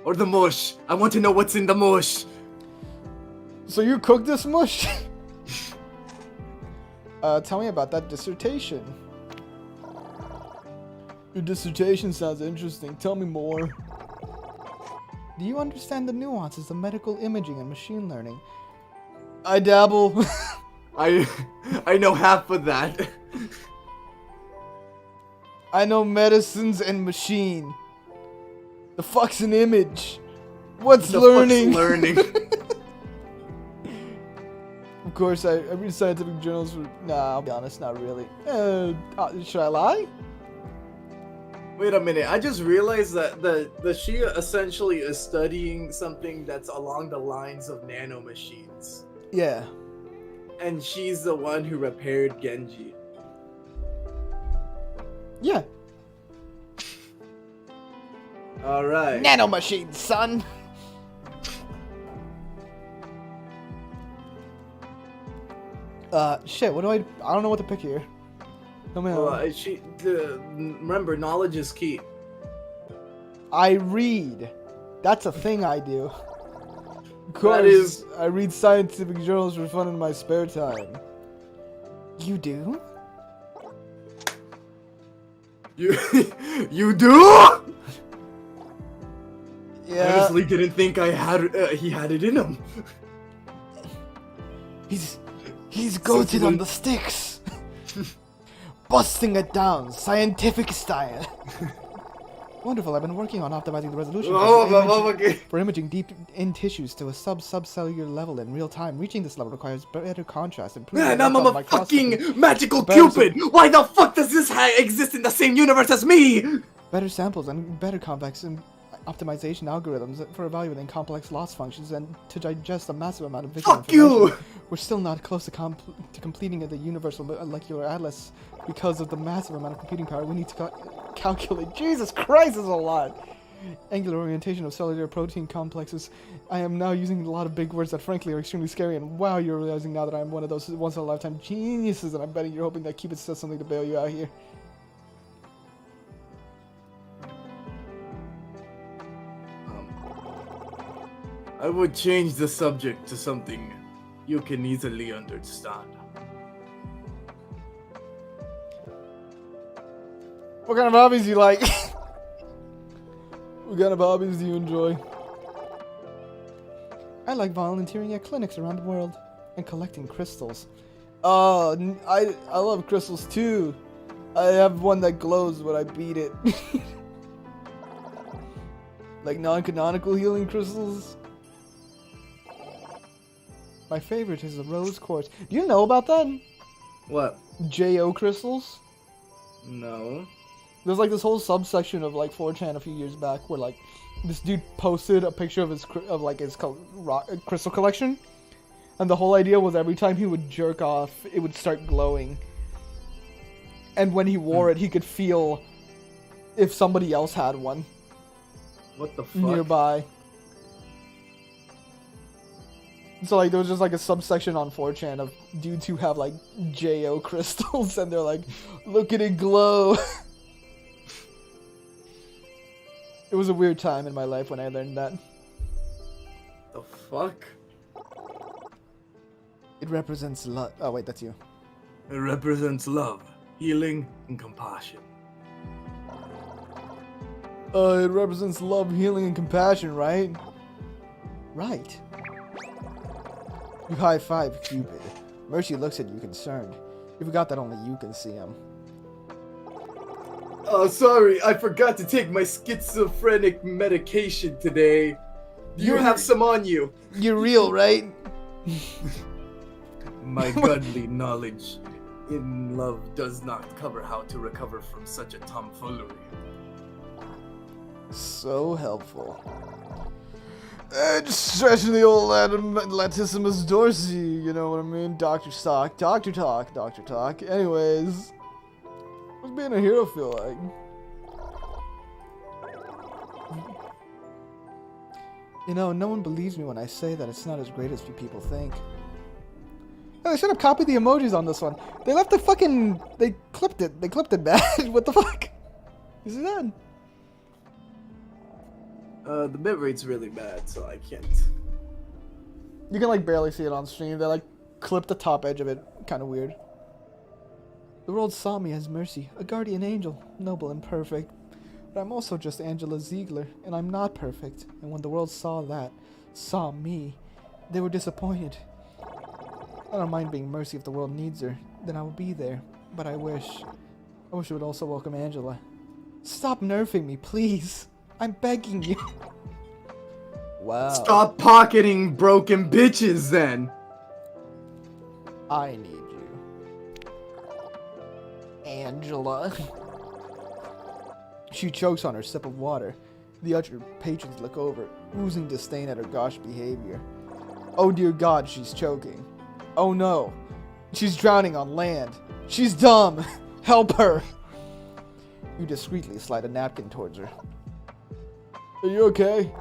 Or the mush. I want to know what's in the mush. So you cooked this mush? Tell me about that dissertation. Your dissertation sounds interesting. Tell me more. Do you understand the nuances of medical imaging and machine learning? I dabble. I know half of that. I know medicines and machine. The fuck's an image? What's learning? Fuck's learning? Of course, I read scientific journals. Nah, I'll be honest, not really. Should I lie? Wait a minute, I just realized that she essentially is studying something that's along the lines of nanomachines. Yeah. And she's the one who repaired Genji. Yeah. Alright. Nanomachines, son! Shit, I don't know what to pick here. Remember, knowledge is key. I read. That's a thing I do. Of course, I read scientific journals for fun in my spare time. You do? You do? Yeah. I honestly didn't think he had it in him. He's goated on the sticks. Busting it down, scientific style. Wonderful, I've been working on optimizing the resolution for imaging deep in tissues to a subcellular level in real time. Reaching this level requires better contrast. Man, I'm a fucking magical Cupid! Why the fuck does this exist in the same universe as me? Better samples and better convex and optimization algorithms for evaluating complex loss functions and to digest a massive amount of visual information. You! We're still not close to completing the universal molecular atlas because of the massive amount of computing power we need to calculate. Jesus Christ, is a lot! Angular orientation of cellular protein complexes. I am now using a lot of big words that frankly are extremely scary, and wow, you're realizing now that I'm one of those once-in-a-lifetime geniuses, and I'm betting you're hoping that Cupid says something to bail you out here. I would change the subject to something you can easily understand. What kind of hobbies do you like? What kind of hobbies do you enjoy? I I like volunteering at clinics around the world and collecting crystals. I love crystals too. I have one that glows when I beat it. Like non-canonical healing crystals. My favorite is the rose quartz. Do you know about that? What? JO crystals? No. There's like this whole subsection of like 4chan a few years back where like this dude posted a picture of his crystal collection, and the whole idea was every time he would jerk off, it would start glowing. And when he wore it, he could feel if somebody else had one. What the fuck? Nearby. So like there was just like a subsection on 4chan of dudes who have like JO crystals, and they're like, look at it glow. It was a weird time in my life when I learned that. The fuck? It represents love. Oh wait, that's you. It represents love, healing, and compassion. It represents love, healing, and compassion, right? Right. You high-five, Cupid. Mercy looks at you concerned. You forgot that only you can see him. Oh, sorry, I forgot to take my schizophrenic medication today. You have some on you. You're real, right? My godly knowledge in love does not cover how to recover from such a tomfoolery. So helpful. Just stretching the old latissimus dorsi, you know what I mean? Doctor talk, doctor talk, doctor talk. Anyways, what's being a hero feel like? You know, no one believes me when I say that it's not as great as few people think. Oh, they should have copied the emojis on this one. They left the fucking... They clipped it. They clipped it bad. What the fuck? You see that? The bitrate's really bad, so I can't. You can like barely see it on stream. They like clipped the top edge of it. Kind of weird. The world saw me as Mercy, a guardian angel, noble and perfect. But I'm also just Angela Ziegler, and I'm not perfect. And when the world saw me, they were disappointed. I don't mind being Mercy if the world needs her. Then I will be there. But I wish it would also welcome Angela. Stop nerfing me, please. I'm begging you. Wow. Stop pocketing broken bitches, then. I need you. Angela. She chokes on her sip of water. The other patrons look over, oozing disdain at her gauche behavior. Oh dear God, she's choking. Oh no. She's drowning on land. She's dumb. Help her. You discreetly slide a napkin towards her. Are you okay?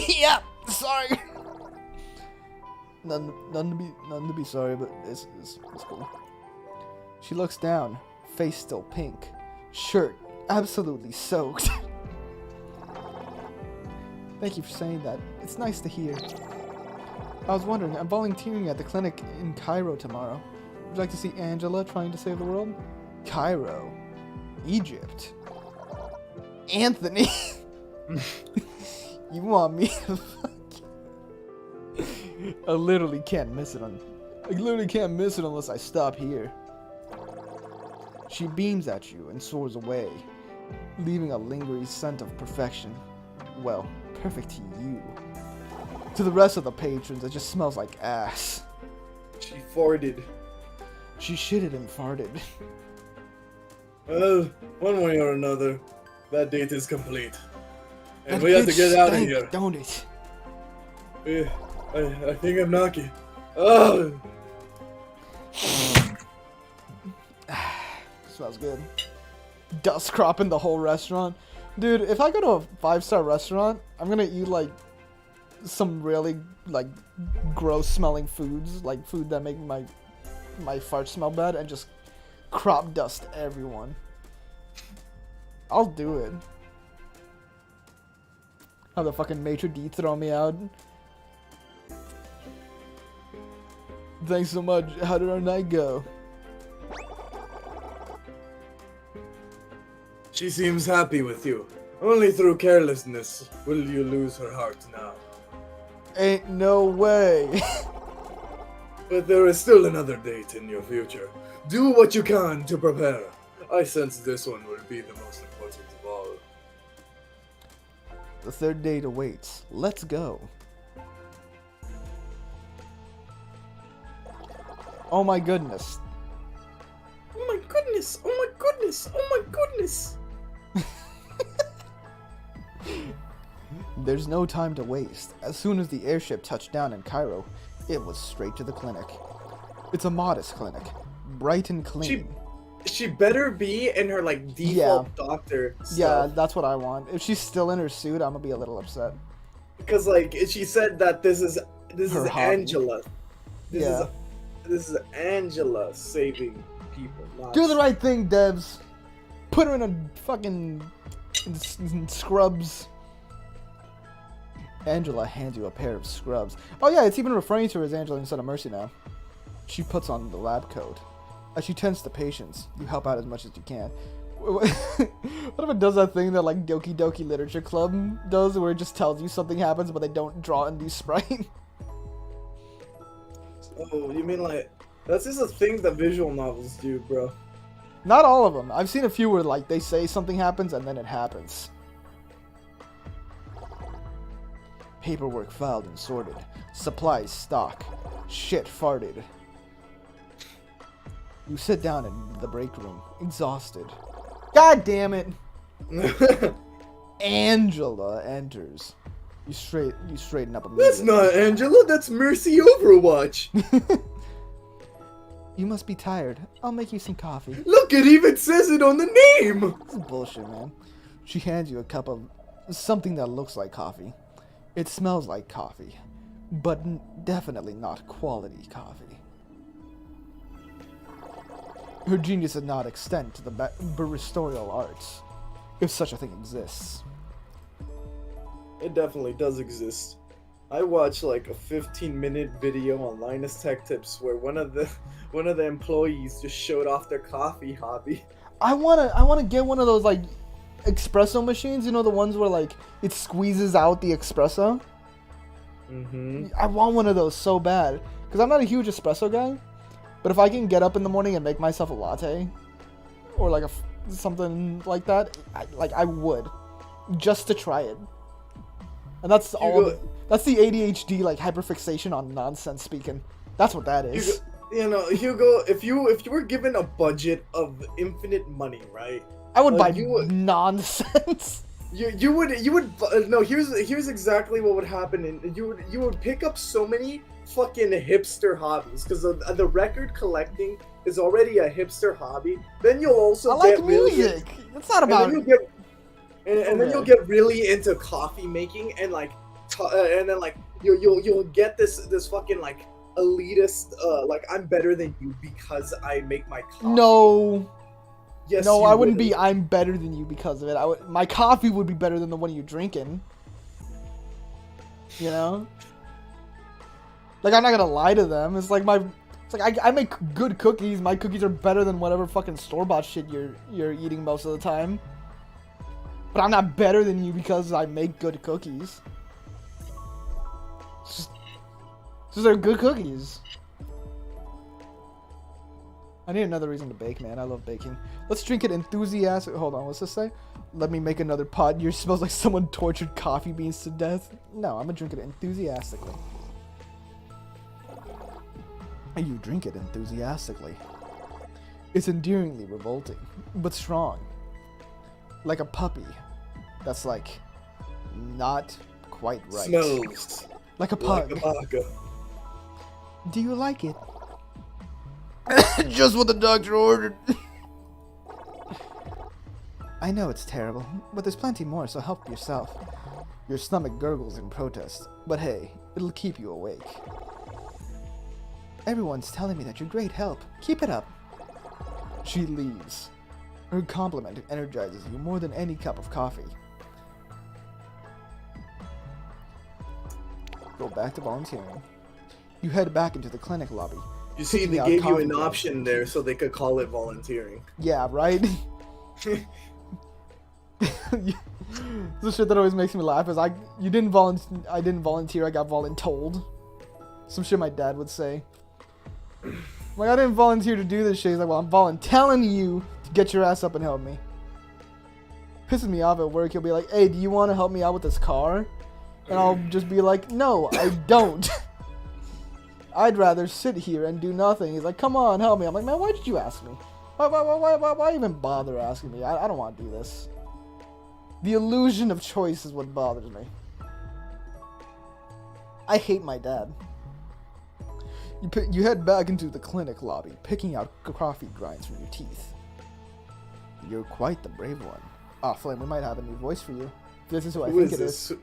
Yeah, sorry. None to be sorry, but it's cool. She looks down, face still pink, shirt absolutely soaked. Thank you for saying that. It's nice to hear. I was wondering, I'm volunteering at the clinic in Cairo tomorrow. Would you like to see Angela trying to save the world? Cairo, Egypt. Anthony. You want me to fuck you? I literally can't miss it unless I stop here. She beams at you and soars away, leaving a lingering scent of perfection. Well, perfect to you. To the rest of the patrons, it just smells like ass. She farted. She shitted and farted. Well, one way or another, that date is complete. And That we have to bitch get out of stank, here. Don't it? Yeah, I think I'm knocking. Oh! Smells good. Dust cropping the whole restaurant. Dude, if I go to a 5-star restaurant, I'm gonna eat like some really like gross smelling foods, like food that make my farts smell bad, and just crop dust everyone. I'll do it. Have the fucking maitre d' throw me out. Thanks so much. How did our night go? She seems happy with you. Only through carelessness will you lose her heart now. Ain't no way. But there is still another date in your future. Do what you can to prepare. I sense this one will be the most important of all. The third date awaits. Let's go. Oh my goodness. Oh my goodness! Oh my goodness! Oh my goodness! There's no time to waste. As soon as the airship touched down in Cairo, it was straight to the clinic. It's a modest clinic, bright and clean. She better be in her like default doctor stuff. Yeah, that's what I want. If she's still in her suit, I'm gonna be a little upset. Because like she said that this is Hobby. Angela. Yeah. This is Angela saving people. Not Do the right thing, Debs. Put her in a fucking in scrubs. Angela hands you a pair of scrubs. Oh yeah, it's even referring to her as Angela instead of Mercy now. She puts on the lab coat. As she tends to patients, you help out as much as you can. What if it does that thing that like Doki Doki Literature Club does, where it just tells you something happens, but they don't draw it and do Sprite? Oh, you mean like that's just a thing that visual novels do, bro? Not all of them. I've seen a few where like they say something happens and then it happens. Paperwork filed and sorted. Supplies stock. Shit farted. You sit down in the break room, exhausted. God damn it! Angela enters. You straighten up immediately. That's not Angela, that's Mercy Overwatch. You must be tired. I'll make you some coffee. Look, it even says it on the name. This is bullshit, man. She hands you a cup of something that looks like coffee. It smells like coffee, but definitely not quality coffee. Her genius did not extend to the baristorial arts, if such a thing exists. It definitely does exist. I watched like a 15-minute video on Linus Tech Tips where one of the employees just showed off their coffee hobby. I wanna get one of those like espresso machines, you know, the ones where like it squeezes out the espresso. I want one of those so bad because I'm not a huge espresso guy, but if I can get up in the morning and make myself a latte or like something like that, I would just to try it. And that's that's the ADHD like hyperfixation on nonsense speaking. That's what that is. Hugo, if you were given a budget of infinite money, right? I would buy nonsense. You would no. Here's exactly what would happen. And you would pick up so many fucking hipster hobbies because the record collecting is already a hipster hobby. Then you'll also get music. It's not about. And then you'll get really into coffee making and like, and then like you'll get this fucking like elitist like I'm better than you because I make my coffee. No. Yes, no, I wouldn't be. I'm better than you because of it. My coffee would be better than the one you're drinking. You know, like I'm not gonna lie to them. It's like I make good cookies. My cookies are better than whatever fucking store-bought shit you're eating most of the time. But I'm not better than you because I make good cookies. It's just they're good cookies. I need another reason to bake, man. I love baking. Let's drink it enthusiastic. Hold on, what's this say? Let me make another pot. Yours smells like someone tortured coffee beans to death. No, I'm gonna drink it enthusiastically. You drink it enthusiastically. It's endearingly revolting, but strong. Like a puppy. That's like not quite right. Smells like a pug. Like a Do you like it? Just what the doctor ordered. I know it's terrible, but there's plenty more, so help yourself. Your stomach gurgles in protest, but hey, it'll keep you awake. Everyone's telling me that you're great help. Keep it up. She leaves. Her compliment energizes you more than any cup of coffee. Go back to volunteering. You head back into the clinic lobby. You see, they gave you an option there so they could call it volunteering. Yeah, right? The shit that always makes me laugh is I didn't volunteer, I got voluntold. Some shit my dad would say. Like, I didn't volunteer to do this shit. He's like, well, I'm voluntelling you to get your ass up and help me. Pisses me off at work. He'll be like, hey, do you want to help me out with this car? And I'll just be like, no, I don't. I'd rather sit here and do nothing. He's like, come on, help me. I'm like, man, why did you ask me? Why even bother asking me? I don't want to do this. The illusion of choice is what bothers me. I hate my dad. You head back into the clinic lobby, picking out coffee grinds from your teeth. You're quite the brave one. Ah, Flame, we might have a new voice for you. This is who I think it is.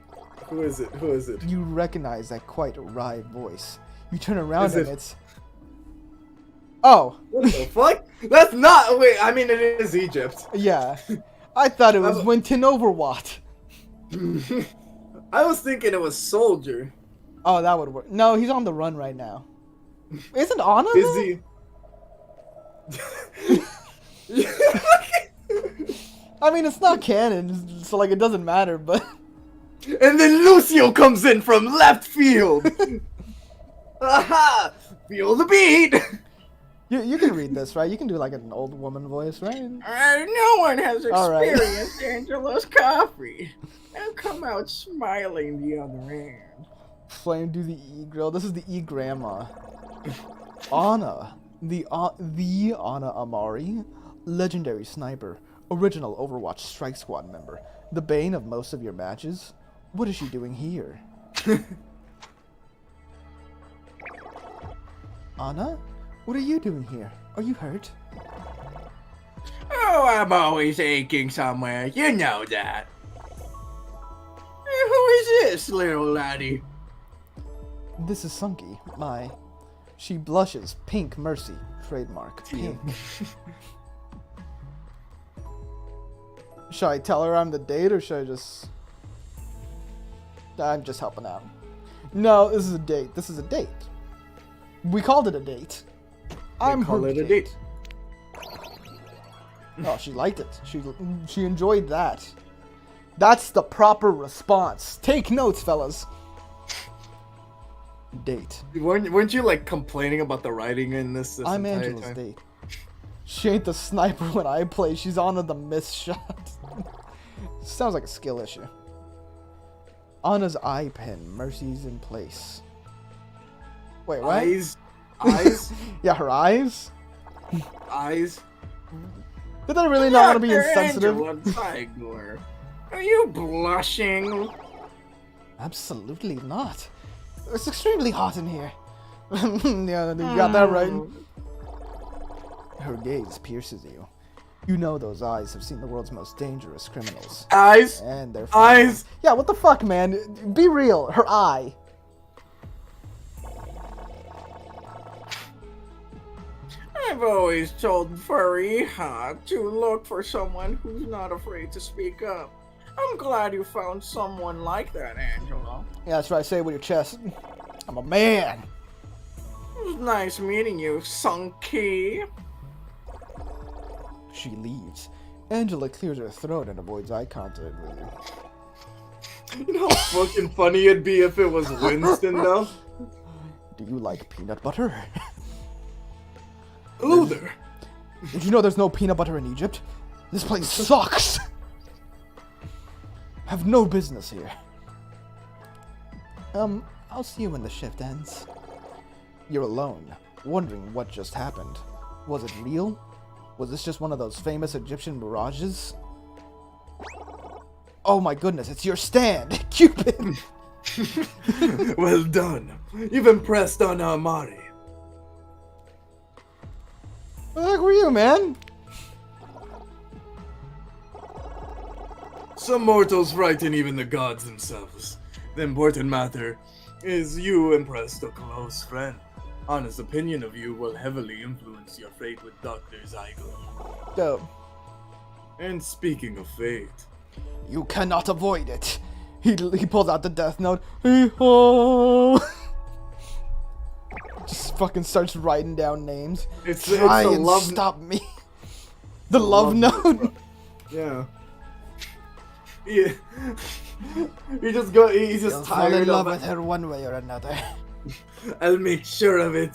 Who is it? Who is it? You recognize that quite wry voice. You turn around and it's... Oh! What the fuck? That's not... Wait, I mean, it is Egypt. Yeah. I thought it was Winton Overwatch. I was thinking it was Soldier. Oh, that would work. No, he's on the run right now. Isn't Anna? Is he? I mean, it's not canon, so like it doesn't matter, but... And then Lucio comes in from left field! Aha! Feel the beat! You can read this, right? You can do like an old woman voice, right? No one has experienced right. Angela's coffee. And come out smiling the other end. Flame, do the E-grill. This is the E-grandma. Anna. The Anna Amari. Legendary sniper. Original Overwatch Strike Squad member. The bane of most of your matches. What is she doing here? Anna? What are you doing here? Are you hurt? Oh, I'm always aching somewhere. You know that. Who is this little laddie? This is Sunky, my... She blushes. Pink Mercy. Trademark. Pink. Should I tell her I'm the date, or should I just... I'm just helping out. No, this is a date. This is a date. We called it a date. I'm call her it a date. date. Oh, she liked it. She enjoyed that. That's the proper response. Take notes, fellas. Date. Weren't you like complaining about the writing in this I'm entire Angela's time? date. She ain't the sniper when I play. She's on the miss shot. Sounds like a skill issue. Anna's eye pin. Mercy's in place. Wait, what? Eyes? Eyes? Yeah, her eyes? Eyes? Did they really not want to be Dr. insensitive? Angela Tigler, are you blushing? Absolutely not. It's extremely hot in here. Yeah, you got that right. Her gaze pierces you. You know those eyes have seen the world's most dangerous criminals. Eyes? And their Eyes? Yeah, what the fuck, man? Be real. Her eye. I've always told Furry to look for someone who's not afraid to speak up. I'm glad you found someone like that, Angela. Yeah, that's right. Say it with your chest. I'm a man. It was nice meeting you, Sunky. She leaves. Angela clears her throat and avoids eye contact with you. You know how fucking funny it'd be if it was Winston, though? Do you like peanut butter? Hello there. Did you know there's no peanut butter in Egypt? This place sucks! Have no business here. I'll see you when the shift ends. You're alone, wondering what just happened. Was it real? Was this just one of those famous Egyptian mirages? Oh my goodness, it's your stand! Cupid! Well done. You've impressed on Amari. What the heck were you, man? Some mortals frighten even the gods themselves. The important matter is you impressed a close friend. Anna's opinion of you will heavily influence your fate with Dr. Zygo. Dope. And speaking of fate... You cannot avoid it. He pulls out the death note. Hee-haw. Just fucking starts writing down names. Try a and love... stop me. The love note. Yeah. Yeah. He just go. He's just You'll fall tired in love of with her one way or another. I'll make sure of it.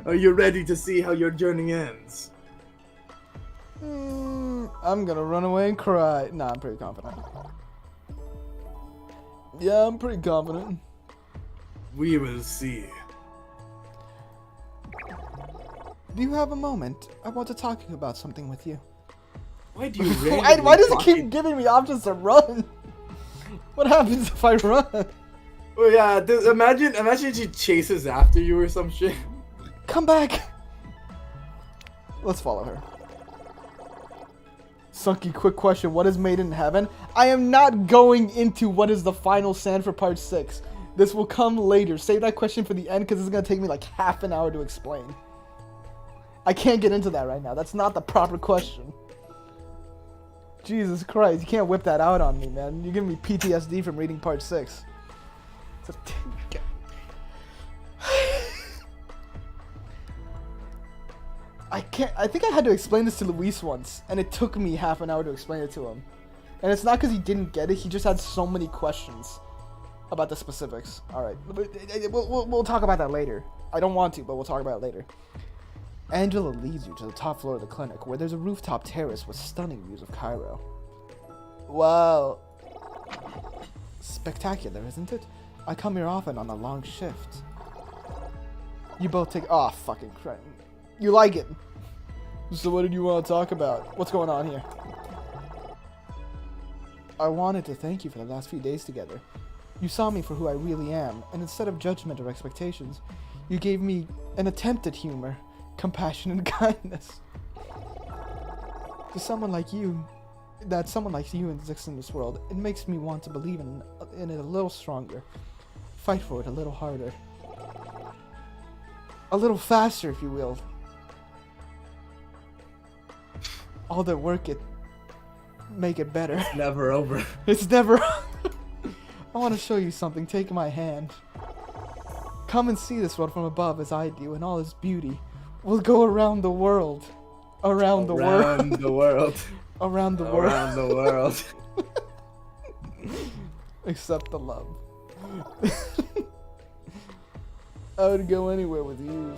Are you ready to see how your journey ends? I'm gonna run away and cry. Nah, I'm pretty confident. Yeah, I'm pretty confident. We will see. Do you have a moment? I want to talk about something with you. Why do you? Why does it keep giving me options to run? What happens if I run? Oh yeah, imagine she chases after you or some shit. Come back. Let's follow her. Sunky, quick question. What is made in heaven? I am not going into what is the final sand for part 6. This will come later. Save that question for the end because it's going to take me like half an hour to explain. I can't get into that right now. That's not the proper question. Jesus Christ. You can't whip that out on me, man. You're giving me PTSD from reading part 6. It's a I think I had to explain this to Luis once, and it took me half an hour to explain it to him. And it's not because he didn't get it, he just had so many questions about the specifics. Alright, we'll talk about that later. I don't want to, but we'll talk about it later. Angela leads you to the top floor of the clinic, where there's a rooftop terrace with stunning views of Cairo. Wow. Spectacular, isn't it? I come here often on a long shift. You both take... Oh, fucking crap. You like it. So what did you want to talk about? What's going on here? I wanted to thank you for the last few days together. You saw me for who I really am, and instead of judgment or expectations, you gave me an attempt at humor, compassion, and kindness. To someone like you, that someone like you exists in this world, it makes me want to believe in it a little stronger. Fight for it a little harder. A little faster, if you will. All that work it, make it better. It's never over. It's never. I want to show you something. Take my hand. Come and see this world from above as I do in all its beauty. We'll go around the world. Around the world. Around the world. Around the world. Around the world. Except the love. I would go anywhere with you.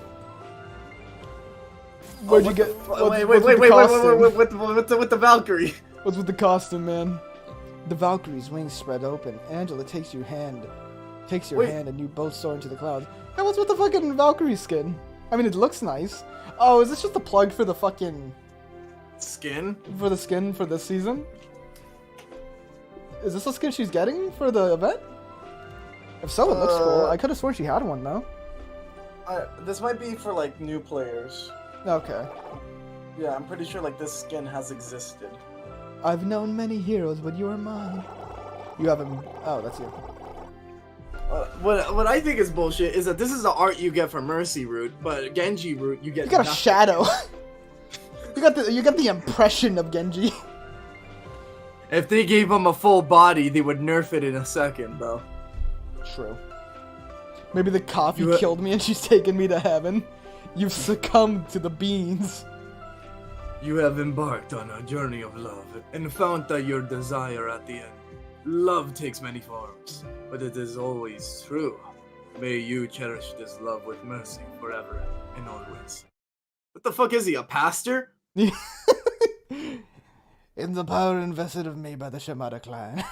Where'd you get? Wait, with the Valkyrie. What's with the costume, man? The Valkyrie's wings spread open. Angela takes your hand, and you both soar into the clouds. Hey, what's with the fucking Valkyrie skin? I mean, it looks nice. Oh, is this just a plug for the fucking skin? For the skin for this season? Is this the skin she's getting for the event? If so, it looks cool. I could have sworn she had one though. This might be for like new players. Okay. Yeah, I'm pretty sure like this skin has existed. I've known many heroes, but you are mine. You haven't. Oh, that's you. What I think is bullshit is that this is the art you get for Mercy Root, but Genji Root you get. You got nothing. a shadow. you got the impression of Genji. If they gave him a full body, they would nerf it in a second, bro. True. Maybe the coffee killed me and she's taken me to heaven. You've succumbed to the beans. You have embarked on a journey of love and found that your desire at the end. Love takes many forms, but it is always true. May you cherish this love with mercy forever and always. What the fuck is he, a pastor? In the power invested of me by the Shimada clan.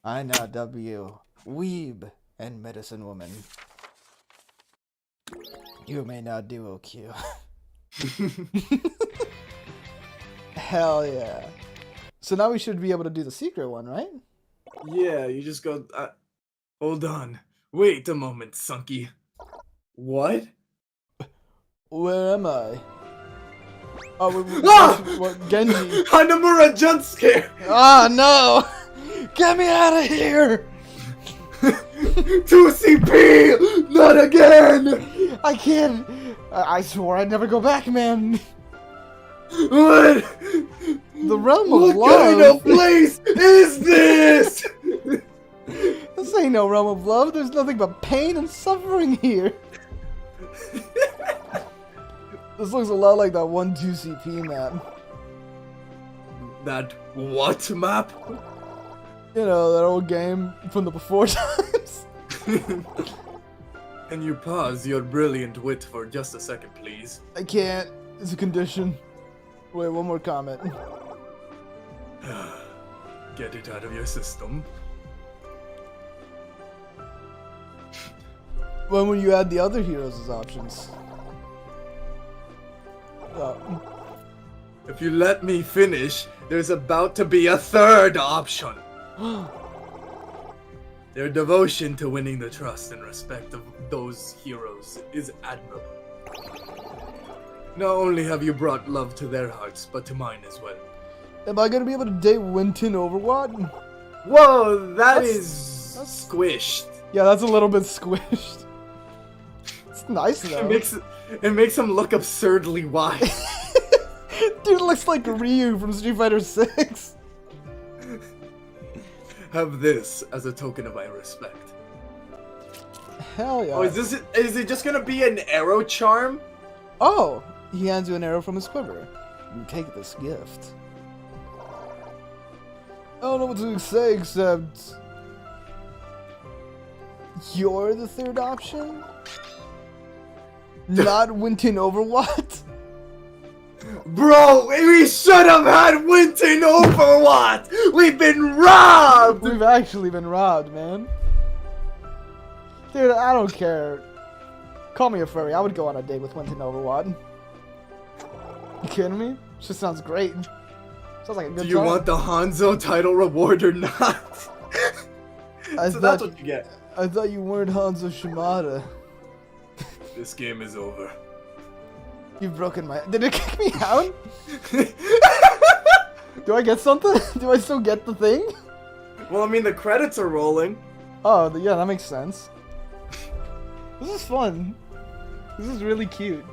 I now dub you Weeb and Medicine Woman. You may now duo Q. Hell yeah. So now we should be able to do the secret one, right? Yeah, you just go... hold on. Wait a moment, Sunky. What? Where am I? Oh, what, Genji. Hanamura jump scare! Ah, no! Get me out of here! 2CP! Not again! I can't. I swore I'd never go back, man. What? The realm of love. What kind of place is this? This ain't no realm of love. There's nothing but pain and suffering here. This looks a lot like that one 2CP map. That what map? You know, that old game from the before times. Can you pause your brilliant wit for just a second, please? I can't. It's a condition. Wait, one more comment. Get it out of your system. When will you add the other heroes as options? Oh. If you let me finish, there's about to be a third option. Their devotion to winning the trust and respect of those heroes is admirable. Not only have you brought love to their hearts, but to mine as well. Am I gonna be able to date Winton Overwatch? Whoa, That's squished. Yeah, that's a little bit squished. It's nice though. It makes him look absurdly wide. Dude looks like Ryu from Street Fighter 6. Have this as a token of my respect. Hell yeah. Oh, is it just gonna be an arrow charm? Oh, he hands you an arrow from his quiver. You take this gift. I don't know what to say except you're the third option? Not Winton Overwatch? Bro, we should have had Winton Overwatch! We've been robbed! We've actually been robbed, man. Dude, I don't care. Call me a furry. I would go on a date with Winton Overwatch. You kidding me? Just sounds great. Sounds like a good Do you time. want the Hanzo title reward or not? So that's what you get. I thought you weren't Hanzo Shimada. This game is over. You've broken my... Did it kick me out? Do I get something? Do I still get the thing? Well, I mean, the credits are rolling. Oh, yeah, that makes sense. This is fun. This is really cute.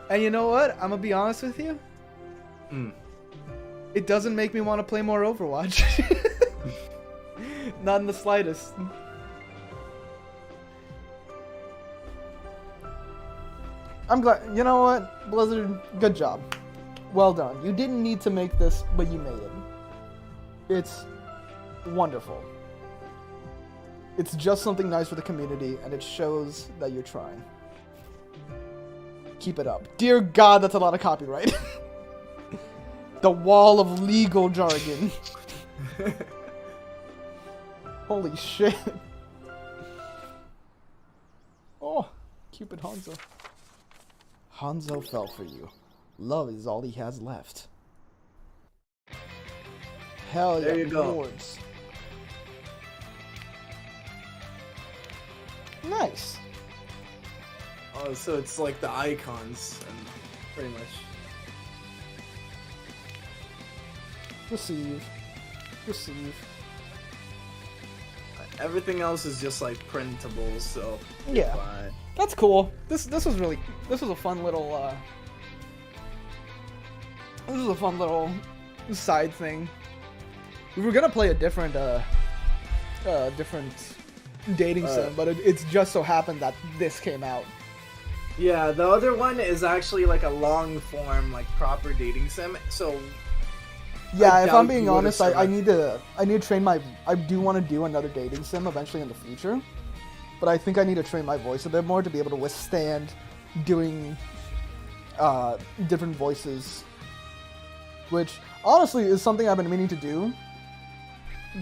And you know what? I'm gonna be honest with you. It doesn't make me want to play more Overwatch. Not in the slightest. I'm glad. You know what, Blizzard? Good job. Well done. You didn't need to make this, but you made it. It's wonderful. It's just something nice for the community, and it shows that you're trying. Keep it up. Dear God, that's a lot of copyright. The wall of legal jargon. Holy shit. Oh, Cupid Hanzo. Hanzo fell for you. Love is all he has left. Hell yeah, There you go. rewards. Nice. Oh, so it's like the icons, and pretty much. Receive. Receive. Everything else is just like printables, so Yeah. fine. That's cool. This was a fun little this was a fun little side thing. We were gonna play a different different dating sim, but it's just so happened that this came out. Yeah, the other one is actually like a long form, like proper dating sim. So Yeah, I if doubt I'm being you would've honest, I survived. need to train my. I do want to do another dating sim eventually in the future, but I think I need to train my voice a bit more to be able to withstand doing different voices, which honestly is something I've been meaning to do.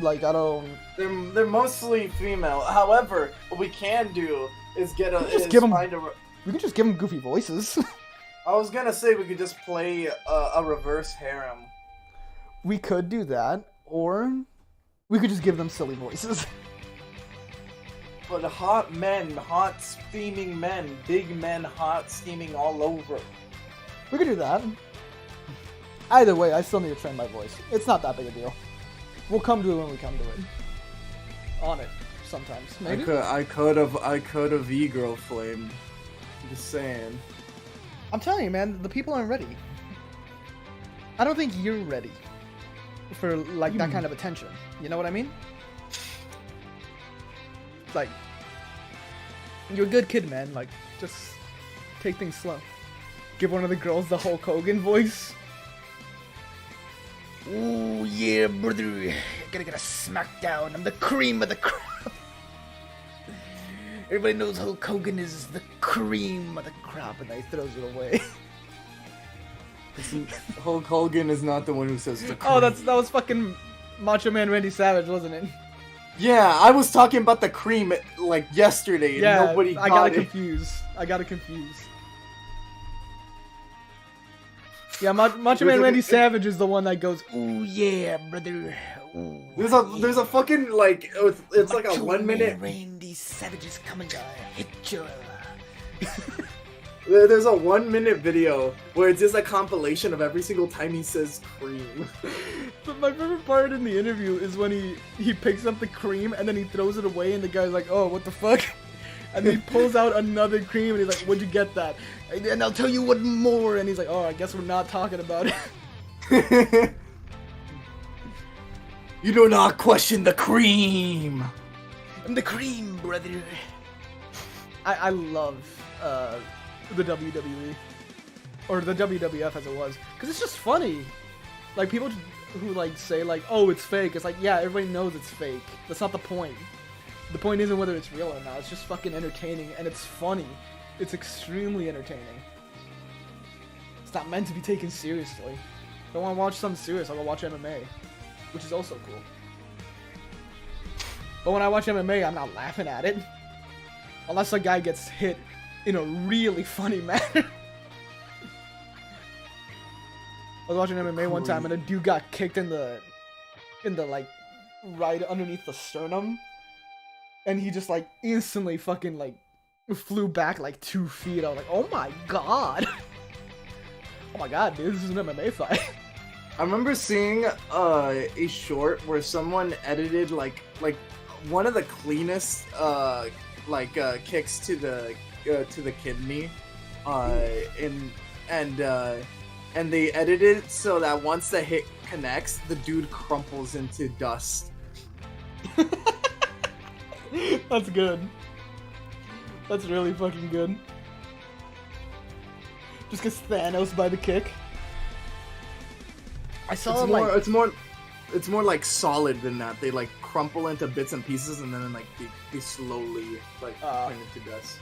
Like I don't. they're mostly female. However, what we can do is get a Just is give 'em- find a. We could just give them goofy voices. I was gonna say we could just play a reverse harem. We could do that, or we could just give them silly voices. But hot men, hot steaming men, big men, hot steaming all over. We could do that. Either way, I still need to train my voice. It's not that big a deal. We'll come to it when we come to it. On it, sometimes. Maybe? I could have e-girl flamed. I'm just saying. I'm telling you, man, the people aren't ready. I don't think you're ready for, like, that kind of attention. You know what I mean? Like, you're a good kid, man. Like, just take things slow. Give one of the girls the Hulk Hogan voice. Ooh, yeah, brother. Gotta get a smackdown. I'm the cream of the crop. Everybody knows Hulk Hogan is the cream of the crop, and then he throws it away. Hulk Hogan is not the one who says the cream. Oh, that was fucking Macho Man Randy Savage, wasn't it? Yeah, I was talking about the cream like yesterday, and Yeah, nobody I got it confused. Yeah, Macho Man Randy Savage is the one that goes, "Ooh yeah, brother." Ooh. There's a fucking like it's like a 1 minute. Randy Savage is coming to hit you. There's a 1 minute video where it's just a compilation of every single time he says cream. But my favorite part in the interview is when he picks up the cream and then he throws it away and the guy's like, "Oh, what the fuck?" And then he pulls out another cream and he's like, "Where'd you get that?" And I'll tell you what more. And he's like, "Oh, I guess we're not talking about it." You do not question the cream. I'm the cream, brother. I love the WWE or the WWF as it was, because it's just funny. Like people who like say like, "Oh, it's fake." It's like, yeah, everybody knows it's fake. That's not the point. The point isn't whether it's real or not. It's just fucking entertaining and it's funny. It's extremely entertaining. It's not meant to be taken seriously. If I want to watch something serious, I'll go watch MMA, which is also cool. But when I watch MMA, I'm not laughing at it. Unless a guy gets hit in a really funny manner. I was watching MMA one time and a dude got kicked in the like right underneath the sternum. And he just like instantly fucking like flew back like 2 feet. I was like, oh my god. Oh my god, dude, this is an MMA fight. I remember seeing a short where someone edited like one of the cleanest kicks to the kidney, and they edited it so that once the hit connects, the dude crumples into dust. That's good. That's really fucking good. Just gets Thanos by the kick. I saw it's more like solid than that. They like crumple into bits and pieces and then like they slowly like turn into dust.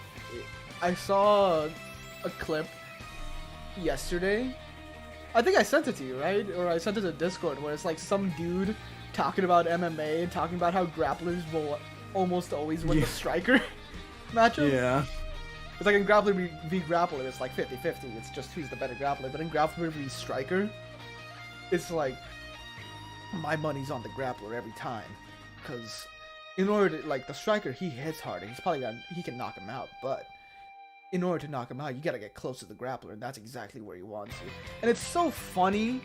I saw a clip yesterday. I think I sent it to you, right? Or I sent it to Discord where it's like some dude talking about MMA and talking about how grapplers will almost always win the striker matchup. Yeah. It's like in grappler v grappler, it's like 50-50. It's just who's the better grappler. But in grappler v striker, it's like my money's on the grappler every time. Because in order to, like, the striker, he hits harder. He can knock him out. But in order to knock him out, you gotta get close to the grappler. And that's exactly where he wants you. And it's so funny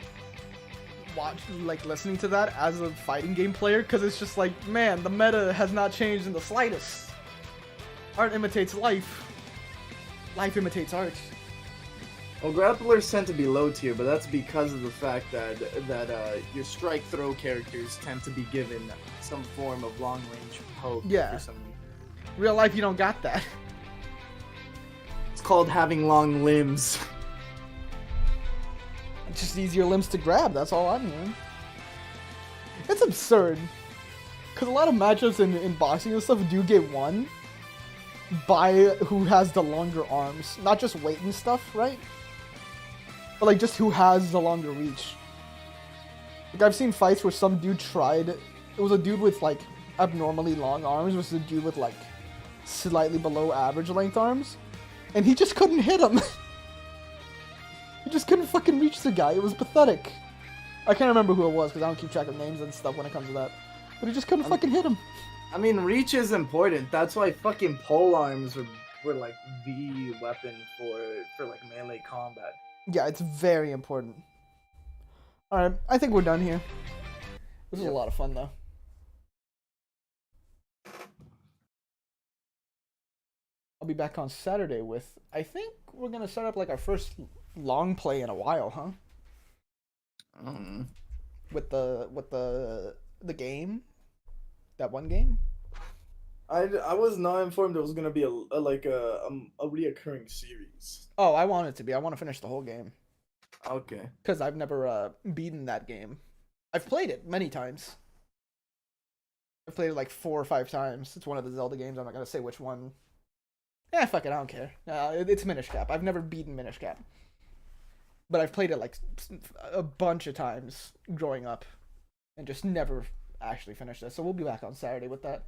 listening to that as a fighting game player, because it's just like, man, the meta has not changed in the slightest. Art imitates life. Life imitates art. Well, grapplers tend to be low tier, but that's because of the fact that your strike throw characters tend to be given some form of long range poke. Yeah. For some reason. Real life, you don't got that. It's called having long limbs. It just needs your limbs to grab, that's all I'm hearing. It's absurd. Because a lot of matchups in boxing and stuff do get won by who has the longer arms. Not just weight and stuff, right? But like just who has the longer reach. Like I've seen fights where some dude tried, it was a dude with like abnormally long arms versus a dude with like slightly below average length arms. And he just couldn't hit him. He just couldn't fucking reach the guy. It was pathetic. I can't remember who it was because I don't keep track of names and stuff when it comes to that. But he just couldn't fucking hit him. I mean, reach is important. That's why fucking pole arms were like the weapon for like melee combat. Yeah, it's very important. Alright, I think we're done here. This was a lot of fun though. I'll be back on Saturday with, I think we're gonna start up like our first long play in a while, huh? With the game, that one game. I was not informed it was gonna be a reoccurring series. Oh, I want it to be. I want to finish the whole game. Okay. Because I've never beaten that game. I've played it many times. I've played it like 4 or 5 times. It's one of the Zelda games. I'm not gonna say which one. Yeah, fuck it. I don't care. It's Minish Cap. I've never beaten Minish Cap, but I've played it like a bunch of times growing up, and just never actually finished it. So we'll be back on Saturday with that.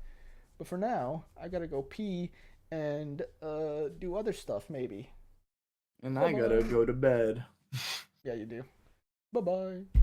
But for now, I gotta go pee and do other stuff maybe. And I gotta go to bed. Yeah, you do. Bye bye.